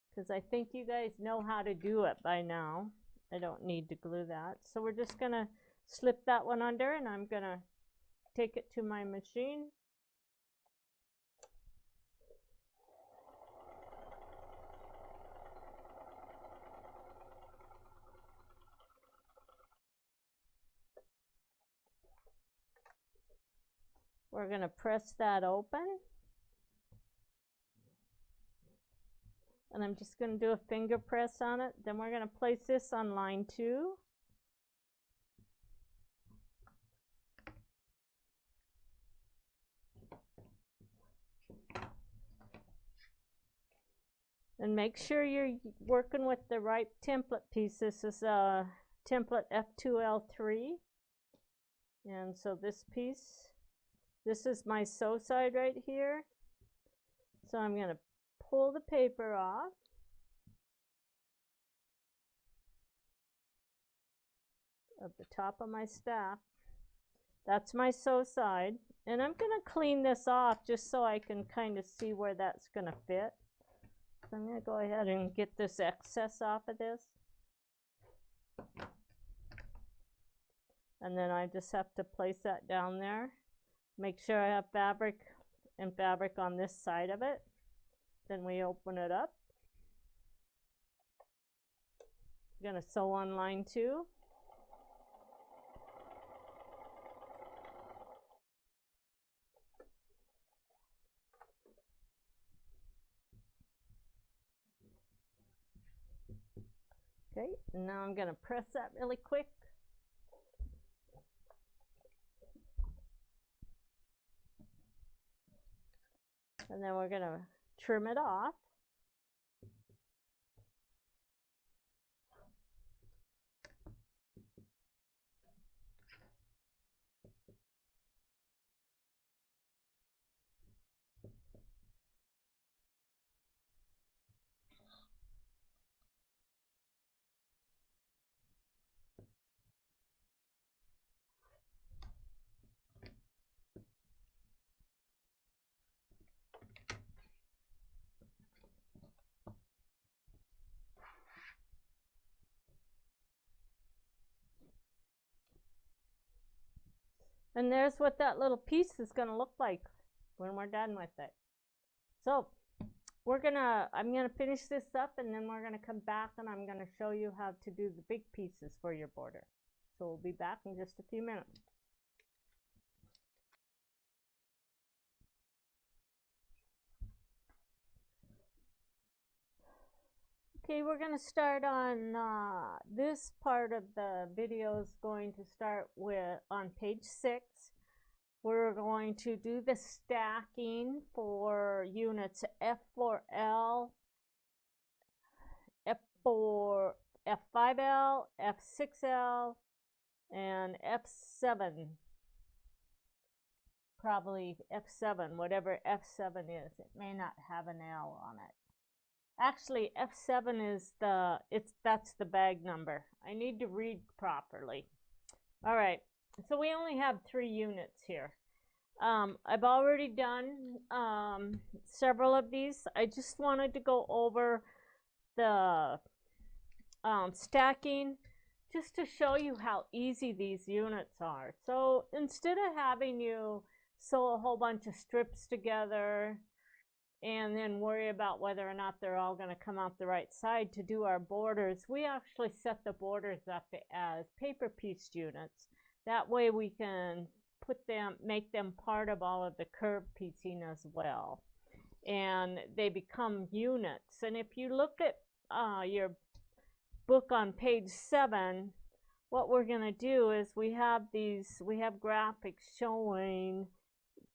because I think you guys know how to do it by now. I don't need to glue that. So we're just going to slip that one under, and I'm going to take it to my machine. We're going to press that open. And I'm just going to do a finger press on it. Then we're going to place this on line 2. And make sure you're working with the right template piece. This is a template F2L3. And so this piece, this is my sew side right here. So I'm going to pull the paper off. Of the top of my staff. That's my sew side. And I'm going to clean this off just so I can kind of see where that's going to fit. So I'm going to go ahead and get this excess off of this. And then I just have to place that down there. Make sure I have fabric and fabric on this side of it. Then we open it up. I'm going to sew on line 2. Okay, and now I'm going to press that really quick. And then we're going to trim it off. And there's what that little piece is going to look like when we're done with it. So I'm gonna finish this up, and then we're gonna come back and I'm gonna show you how to do the big pieces for your border. So we'll be back in just a few minutes. Okay, we're going to start on this part of the video is going to start with on page 6. We're going to do the stacking for units F4L, F4, F5L, F6L, and F7. Probably F7, whatever F7 is. It may not have an L on it. Actually, F7 is that's the bag number. I need to read properly. All right, so we only have 3 units here. I've already done several of these. I just wanted to go over the stacking just to show you how easy these units are. So instead of having you sew a whole bunch of strips together and then worry about whether or not they're all going to come out the right side to do our borders, we actually set the borders up as paper pieced units. That way we can make them part of all of the curve piecing as well. And they become units. And if you look at your book on page 7, what we're going to do is we have graphics showing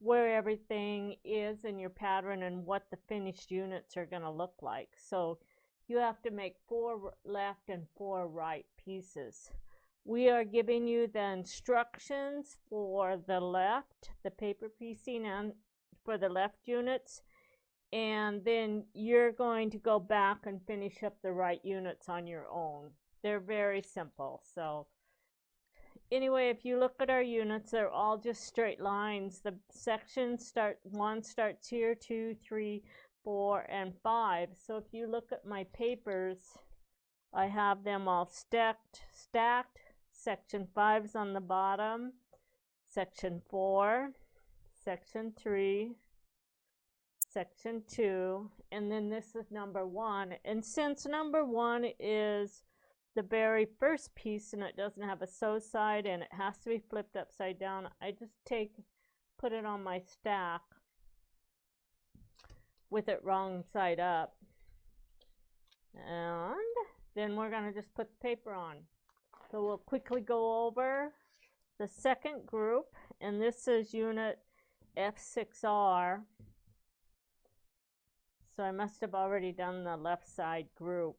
where everything is in your pattern and what the finished units are going to look like. So you have to make 4 left and 4 right pieces. We are giving you the instructions for the left, the paper piecing, and for the left units, and then you're going to go back and finish up the right units on your own. They're very simple. So anyway, if you look at our units, they're all just straight lines. The sections one starts here, 2, 3, 4, and 5. So if you look at my papers, I have them all stacked. Section 5's on the bottom, section 4, section 3, section 2, and then this is number 1. And since number 1 is the very first piece and it doesn't have a sew side and it has to be flipped upside down, I just put it on my stack with it wrong side up. And then we're going to just put the paper on. So we'll quickly go over the second group, and this is unit F6R. So I must have already done the left side group.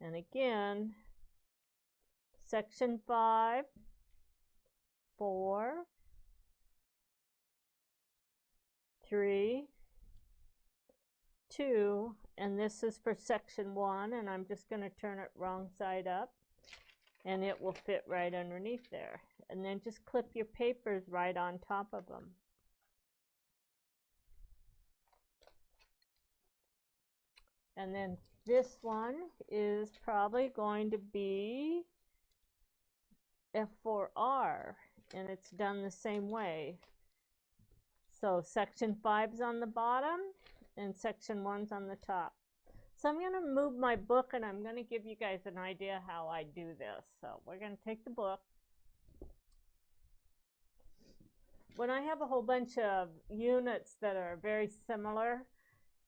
And again, section 5, 4, 3, 2, and this is for section 1, and I'm just going to turn it wrong side up, and it will fit right underneath there. And then just clip your papers right on top of them. And then this one is probably going to be F4R, and it's done the same way. So section 5's on the bottom, and section 1's on the top. So I'm going to move my book, and I'm going to give you guys an idea how I do this. So we're going to take the book. When I have a whole bunch of units that are very similar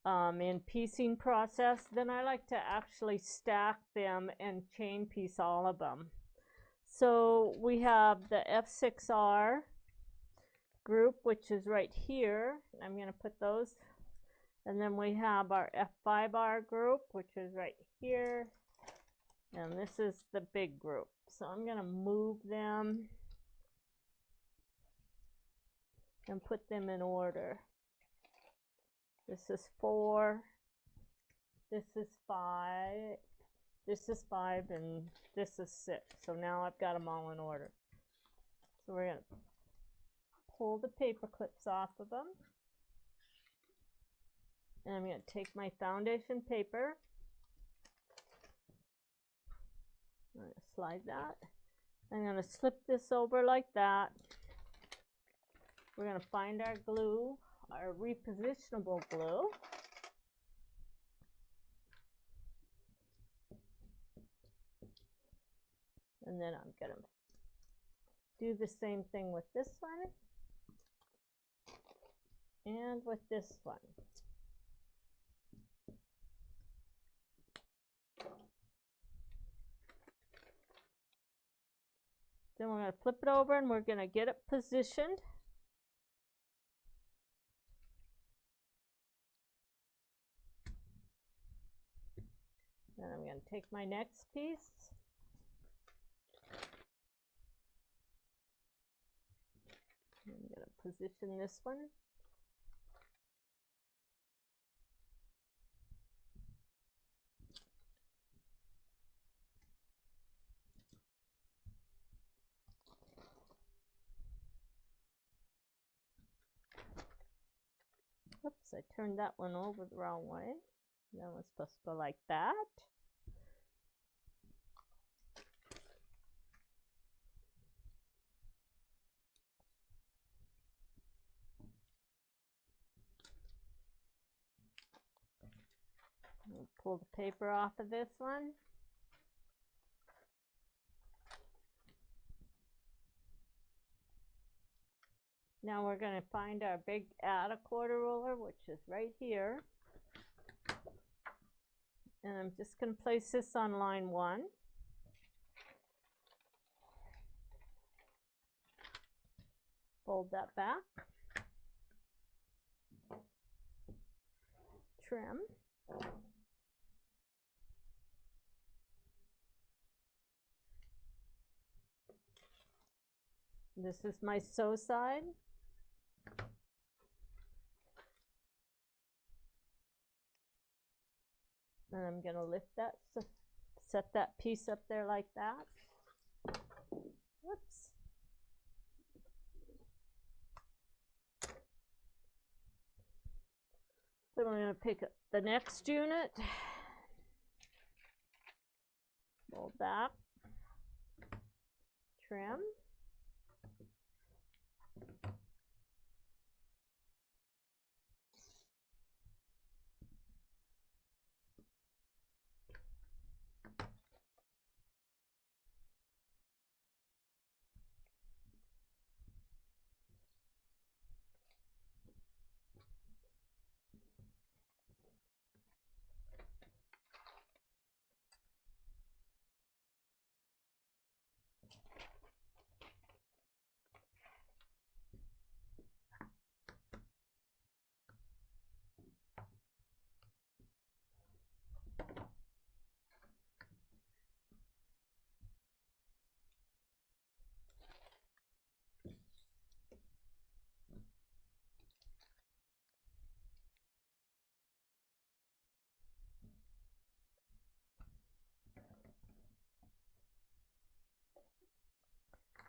in piecing process, then I like to actually stack them and chain piece all of them. So we have the F6R group, which is right here. I'm going to put those. And then we have our F5R group, which is right here. And this is the big group. So I'm going to move them and put them in order. This is 4, this is 5, this is 5, and this is 6. So now I've got them all in order. So we're going to pull the paper clips off of them. And I'm going to take my foundation paper. I'm going to slide that. I'm going to slip this over like that. We're going to find our glue, our repositionable glue. And then I'm going to do the same thing with this one and with this one. Then we're going to flip it over and we're going to get it positioned. Then I'm going to take my next piece. I'm going to position this one. Oops, I turned that one over the wrong way. That one's supposed to go like that. We'll pull the paper off of this one. Now we're going to find our big add a quarter ruler, which is right here. And I'm just going to place this on line 1. Fold that back. Trim. This is my sew side. And I'm going to lift that, so set that piece up there like that. Whoops. Then we're going to pick up the next unit. Fold back. Trim.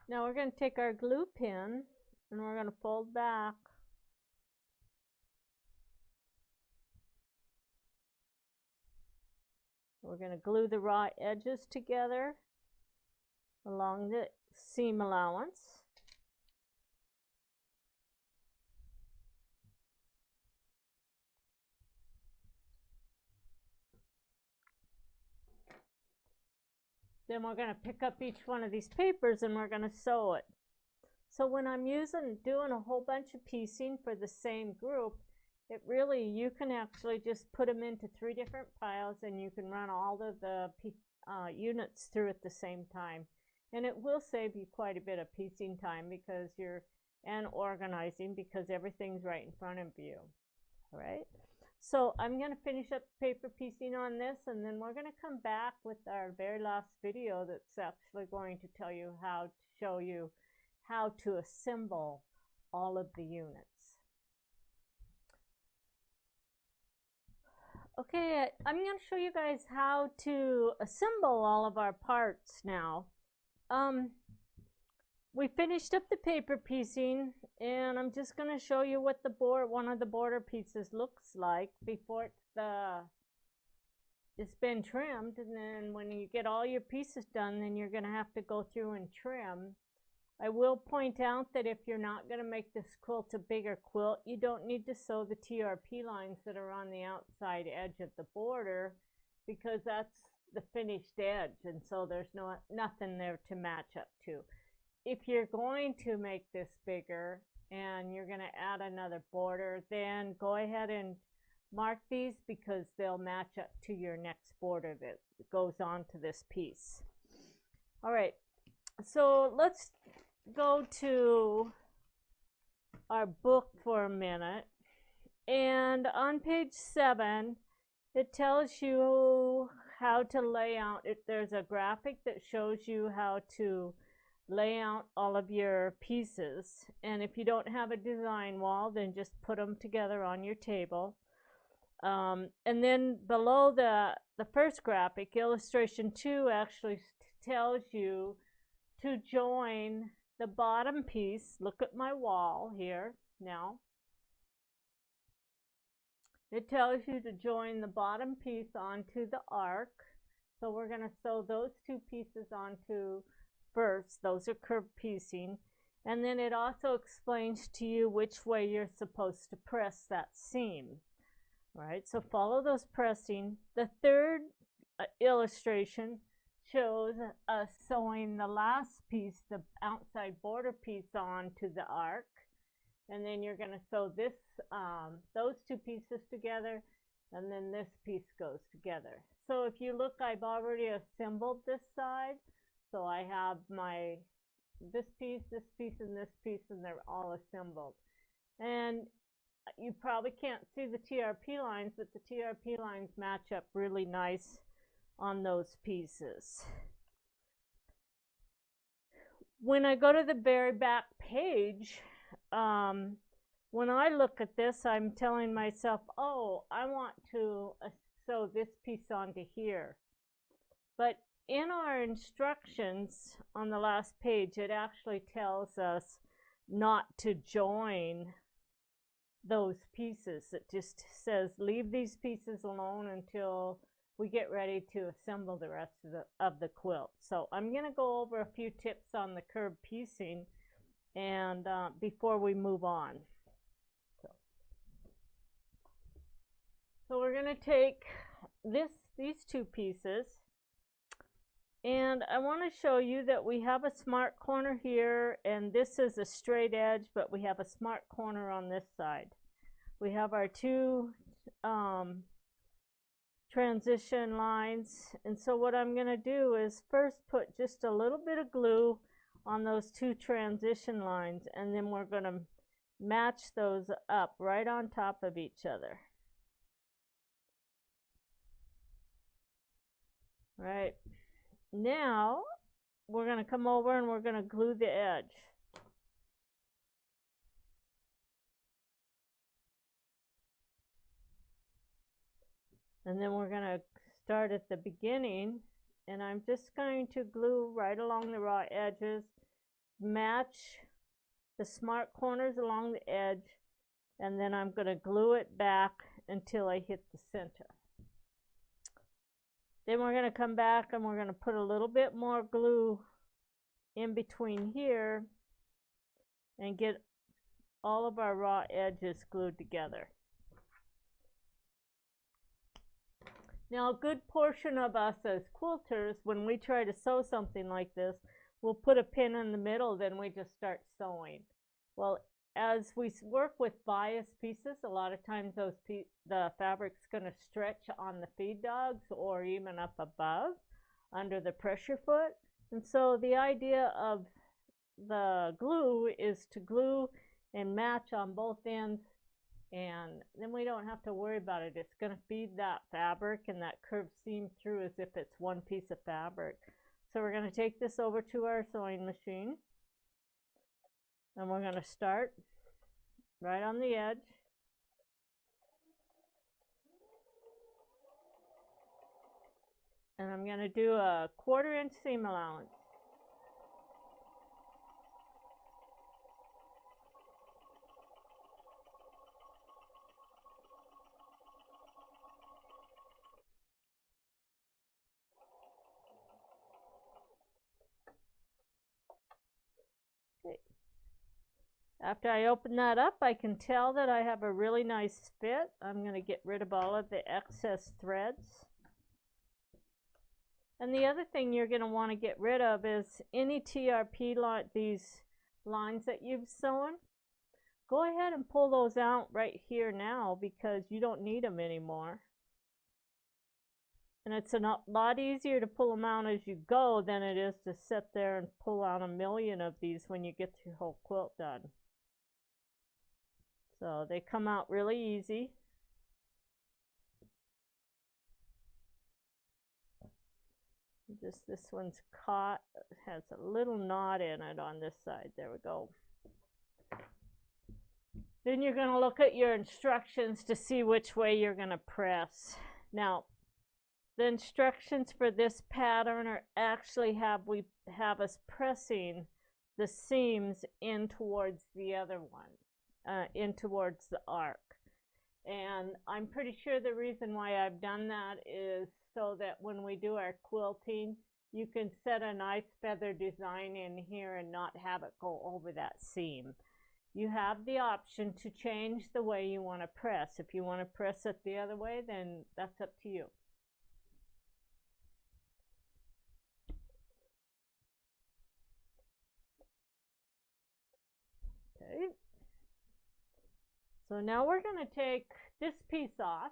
Now we're going to take our glue pin and we're going to fold back. We're going to glue the raw edges together along the seam allowance. Then we're going to pick up each one of these papers and we're going to sew it. So when I'm doing a whole bunch of piecing for the same group, you can actually just put them into 3 different piles and you can run all of the units through at the same time. And it will save you quite a bit of piecing time and organizing, because everything's right in front of you. All right. So I'm going to finish up paper piecing on this, and then we're going to come back with our very last video that's actually going to show you how to assemble all of the units. Okay, I'm going to show you guys how to assemble all of our parts now. We finished up the paper piecing, and I'm just going to show you what one of the border pieces looks like before it's been trimmed. And then when you get all your pieces done, then you're going to have to go through and trim. I will point out that if you're not going to make this quilt a bigger quilt, you don't need to sew the TRP lines that are on the outside edge of the border, because that's the finished edge, and so there's nothing there to match up to. If you're going to make this bigger and you're going to add another border, then go ahead and mark these, because they'll match up to your next border that goes on to this piece. All right, so let's go to our book for a minute. And on page 7, it tells you how to lay out. There's a graphic that shows you how to lay out all of your pieces. And if you don't have a design wall, then just put them together on your table. And then below the first graphic, illustration 2 actually tells you to join the bottom piece. Look at my wall here now. It tells you to join the bottom piece onto the arc. So we're going to sew those 2 pieces onto first. Those are curved piecing. And then it also explains to you which way you're supposed to press that seam. All right, so follow those pressing. The third illustration shows us sewing the last piece, the outside border piece, onto the arc. And then you're going to sew those 2 pieces together, and then this piece goes together. So if you look, I've already assembled this side. So I have this piece, and this piece, and they're all assembled. And you probably can't see the TRP lines, but the TRP lines match up really nice on those pieces. When I go to the very back page, when I look at this, I'm telling myself, oh, I want to sew this piece onto here. But in our instructions on the last page, it actually tells us not to join those pieces. It just says leave these pieces alone until we get ready to assemble the rest of the quilt. So I'm going to go over a few tips on the curved piecing and before we move on. So we're going to take these 2 pieces, and I want to show you that we have a smart corner here, and this is a straight edge, but we have a smart corner on this side. We have our 2 transition lines, and so what I'm going to do is first put just a little bit of glue on those 2 transition lines, and then we're going to match those up right on top of each other. Right, now we're going to come over and we're going to glue the edge. And then we're going to start at the beginning, and I'm just going to glue right along the raw edges match the smart corners along the edge, and then I'm going to glue it back until I hit the center. Then we're going to come back and we're going to put a little bit more glue in between here and get all of our raw edges glued together. Now, a good portion of us as quilters, when we try to sew something like this, we'll put a pin in the middle, then we just start sewing. Well, as we work with bias pieces, a lot of times the fabric's going to stretch on the feed dogs or even up above under the pressure foot. And so the idea of the glue is to glue and match on both ends, and then we don't have to worry about it. It's going to feed that fabric and that curved seam through as if it's one piece of fabric. So we're going to take this over to our sewing machine, and we're going to start right on the edge. And I'm going to do a 1/4 inch seam allowance. Okay. After I open that up, I can tell that I have a really nice fit. I'm going to get rid of all of the excess threads. And the other thing you're going to want to get rid of is any TRP these lines that you've sewn. Go ahead and pull those out right here now, because you don't need them anymore. And it's a lot easier to pull them out as you go than it is to sit there and pull out a million of these when you get your whole quilt done. So they come out really easy. Just this one's caught, it has a little knot in it on this side. There we go. Then you're going to look at your instructions to see which way you're going to press. Now, the instructions for this pattern are actually have us pressing the seams in towards the other one, in towards the arc. And I'm pretty sure the reason why I've done that is so that when we do our quilting, you can set a nice feather design in here and not have it go over that seam. You have the option to change the way you want to press. If you want to press it the other way, then that's up to you. Okay. So now we're going to take this piece off,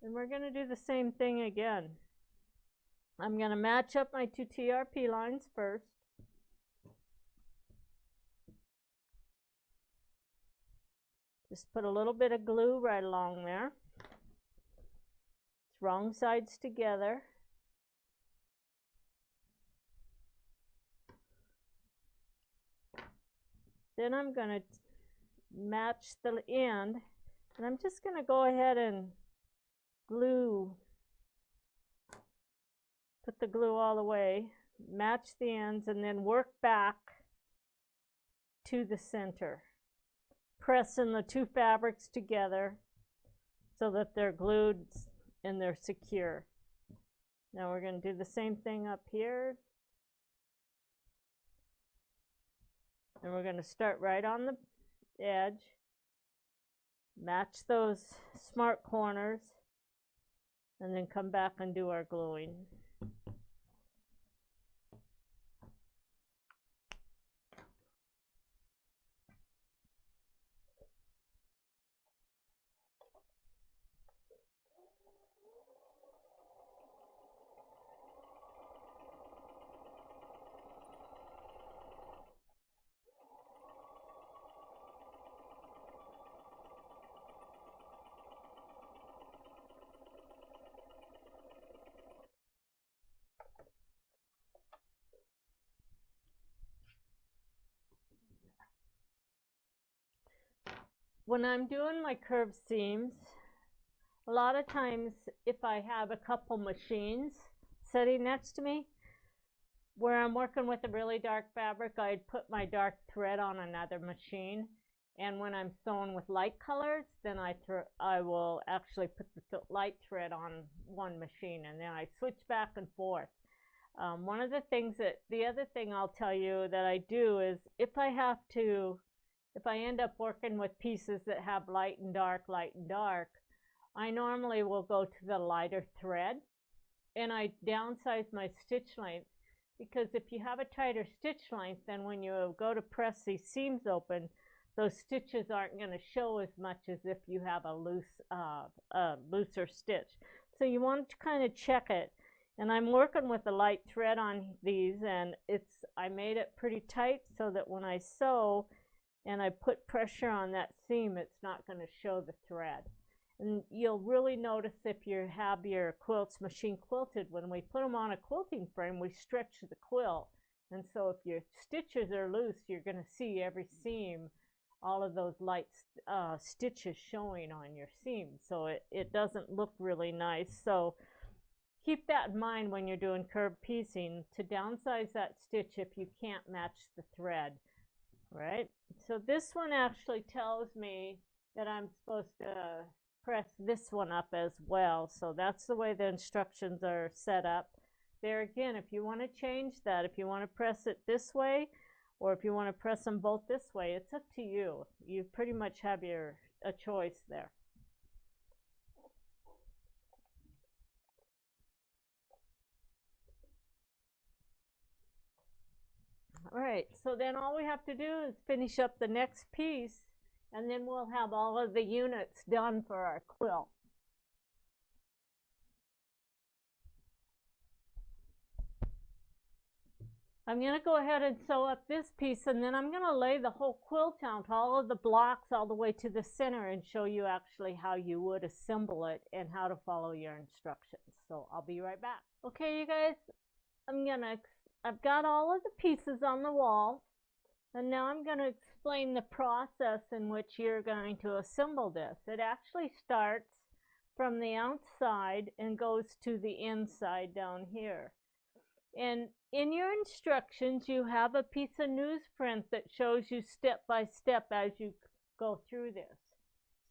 and we're going to do the same thing again. I'm going to match up my 2 TRP lines first. Just put a little bit of glue right along there. It's wrong sides together. Then I'm going to match the end, and I'm just going to go ahead and glue, put the glue all the way, match the ends, and then work back to the center, pressing the 2 fabrics together so that they're glued and they're secure. Now we're going to do the same thing up here. And we're going to start right on the edge, match those smart corners, and then come back and do our gluing. When I'm doing my curved seams, a lot of times if I have a couple machines sitting next to me, where I'm working with a really dark fabric, I'd put my dark thread on another machine. And when I'm sewing with light colors, then I will actually put the light thread on one machine, and then I switch back and forth. One of the things the other thing I'll tell you that I do is if I end up working with pieces that have light and dark, I normally will go to the lighter thread, and I downsize my stitch length, because if you have a tighter stitch length, then when you go to press these seams open, those stitches aren't going to show as much as if you have a looser stitch. So you want to kind of check it. And I'm working with a light thread on these, and I made it pretty tight so that when I sew and I put pressure on that seam, it's not going to show the thread. And you'll really notice if you have your quilts machine quilted, when we put them on a quilting frame, we stretch the quilt. And so if your stitches are loose, you're going to see every seam, all of those light stitches showing on your seam. So it doesn't look really nice. So keep that in mind when you're doing curved piecing, to downsize that stitch if you can't match the thread, right? So this one actually tells me that I'm supposed to press this one up as well. So that's the way the instructions are set up. There again, if you want to change that, if you want to press it this way, or if you want to press them both this way, it's up to you. You pretty much have a choice there. All right, so then all we have to do is finish up the next piece, and then we'll have all of the units done for our quilt. I'm going to go ahead and sew up this piece, and then I'm going to lay the whole quilt out, all of the blocks all the way to the center, and show you actually how you would assemble it and how to follow your instructions. So I'll be right back. Okay, you guys, I've got all of the pieces on the wall, and now I'm going to explain the process in which you're going to assemble this. It actually starts from the outside and goes to the inside down here. And in your instructions, you have a piece of newsprint that shows you step by step as you go through this.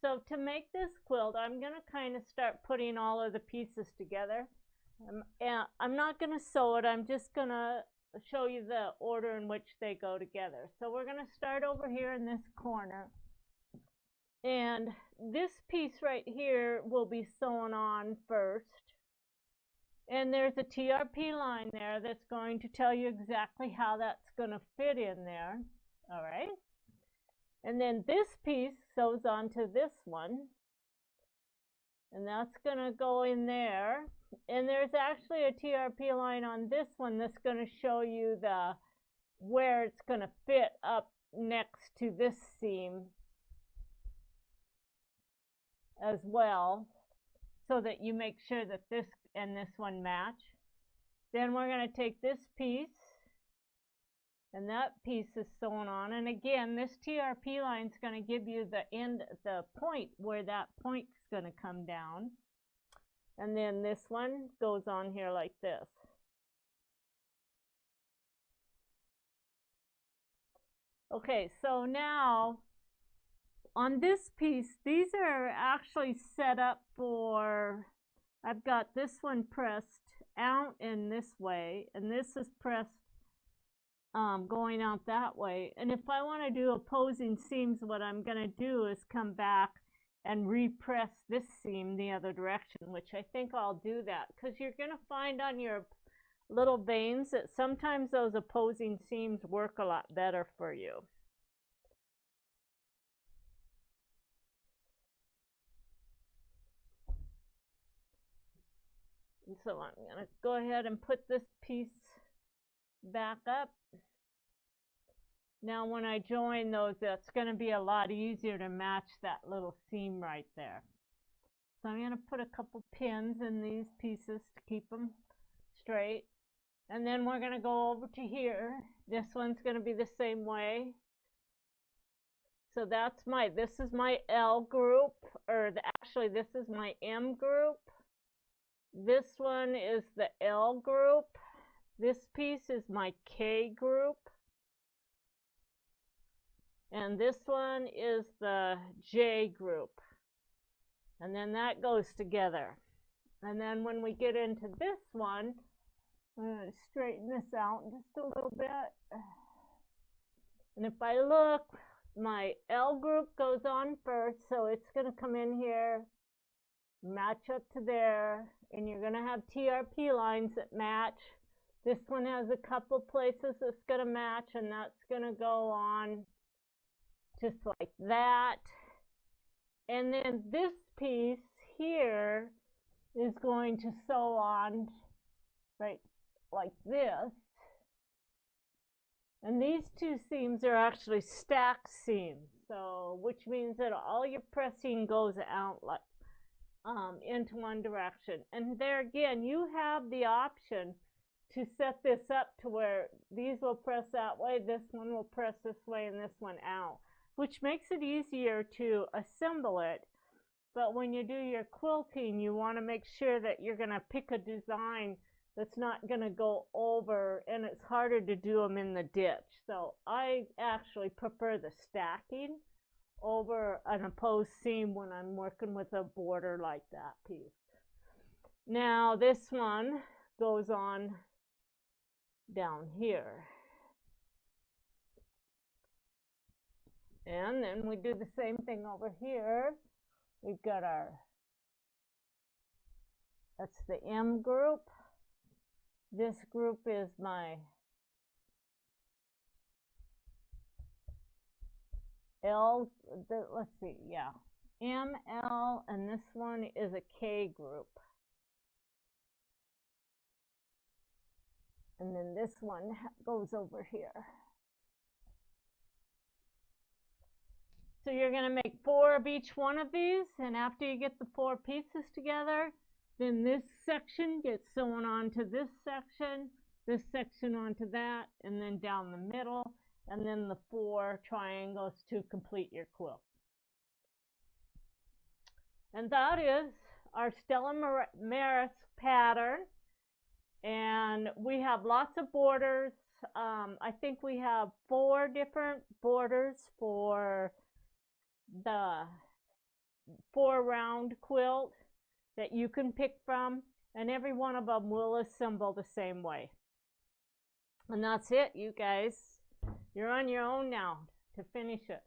So to make this quilt, I'm going to kind of start putting all of the pieces together. I'm not going to sew it, I'm just going to show you the order in which they go together. So we're going to start over here in this corner. And this piece right here will be sewn on first. And there's a TRP line there that's going to tell you exactly how that's going to fit in there. All right. And then this piece sews onto this one. And that's going to go in there. And there's actually a TRP line on this one that's going to show you where it's going to fit up next to this seam as well, so that you make sure that this and this one match. Then we're going to take this piece, and that piece is sewn on. And again, this TRP line is going to give you the point where that point's going to come down. And then this one goes on here like this. Okay, so now on this piece, these are actually set up for, I've got this one pressed out in this way, and this is pressed going out that way. And if I want to do opposing seams, what I'm going to do is come back and repress this seam the other direction, which I think I'll do that, because you're going to find on your little veins that sometimes those opposing seams work a lot better for you. And so I'm going to go ahead and put this piece back up. Now when I join those, that's going to be a lot easier to match that little seam right there. So I'm going to put a couple pins in these pieces to keep them straight. And then we're going to go over to here. This one's going to be the same way. So this is my L group, or actually this is my M group. This one is the L group, This piece is my K group. And this one is the J group. And then that goes together. And then when we get into this one, I'm going to straighten this out just a little bit. And if I look, my L group goes on first, so it's going to come in here, match up to there, and you're going to have TRP lines that match. This one has a couple places that's going to match, and that's going to go on just like that. And then this piece here is going to sew on right like this. And these two seams are actually stacked seams, so which means that all your pressing goes out like into one direction. And there again, you have the option to set this up to where these will press that way, this one will press this way, and this one out, which makes it easier to assemble it. But when you do your quilting, you want to make sure that you're going to pick a design that's not going to go over, and it's harder to do them in the ditch. So I actually prefer the stacking over an opposed seam when I'm working with a border like that piece. Now this one goes on down here. And then we do the same thing over here. We've got our, that's the M group. This group is my L, let's see, yeah, M, L, and this one is a K group. And then this one goes over here. So you're going to make 4 of each one of these, and after you get the 4 pieces together, then this section gets sewn onto this section onto that, and then down the middle, and then the 4 triangles to complete your quilt. And that is our Stella Maris pattern. And we have lots of borders. I think we have 4 different borders for the 4 round quilt that you can pick from, and every one of them will assemble the same way. And that's it, you guys. You're on your own now to finish it.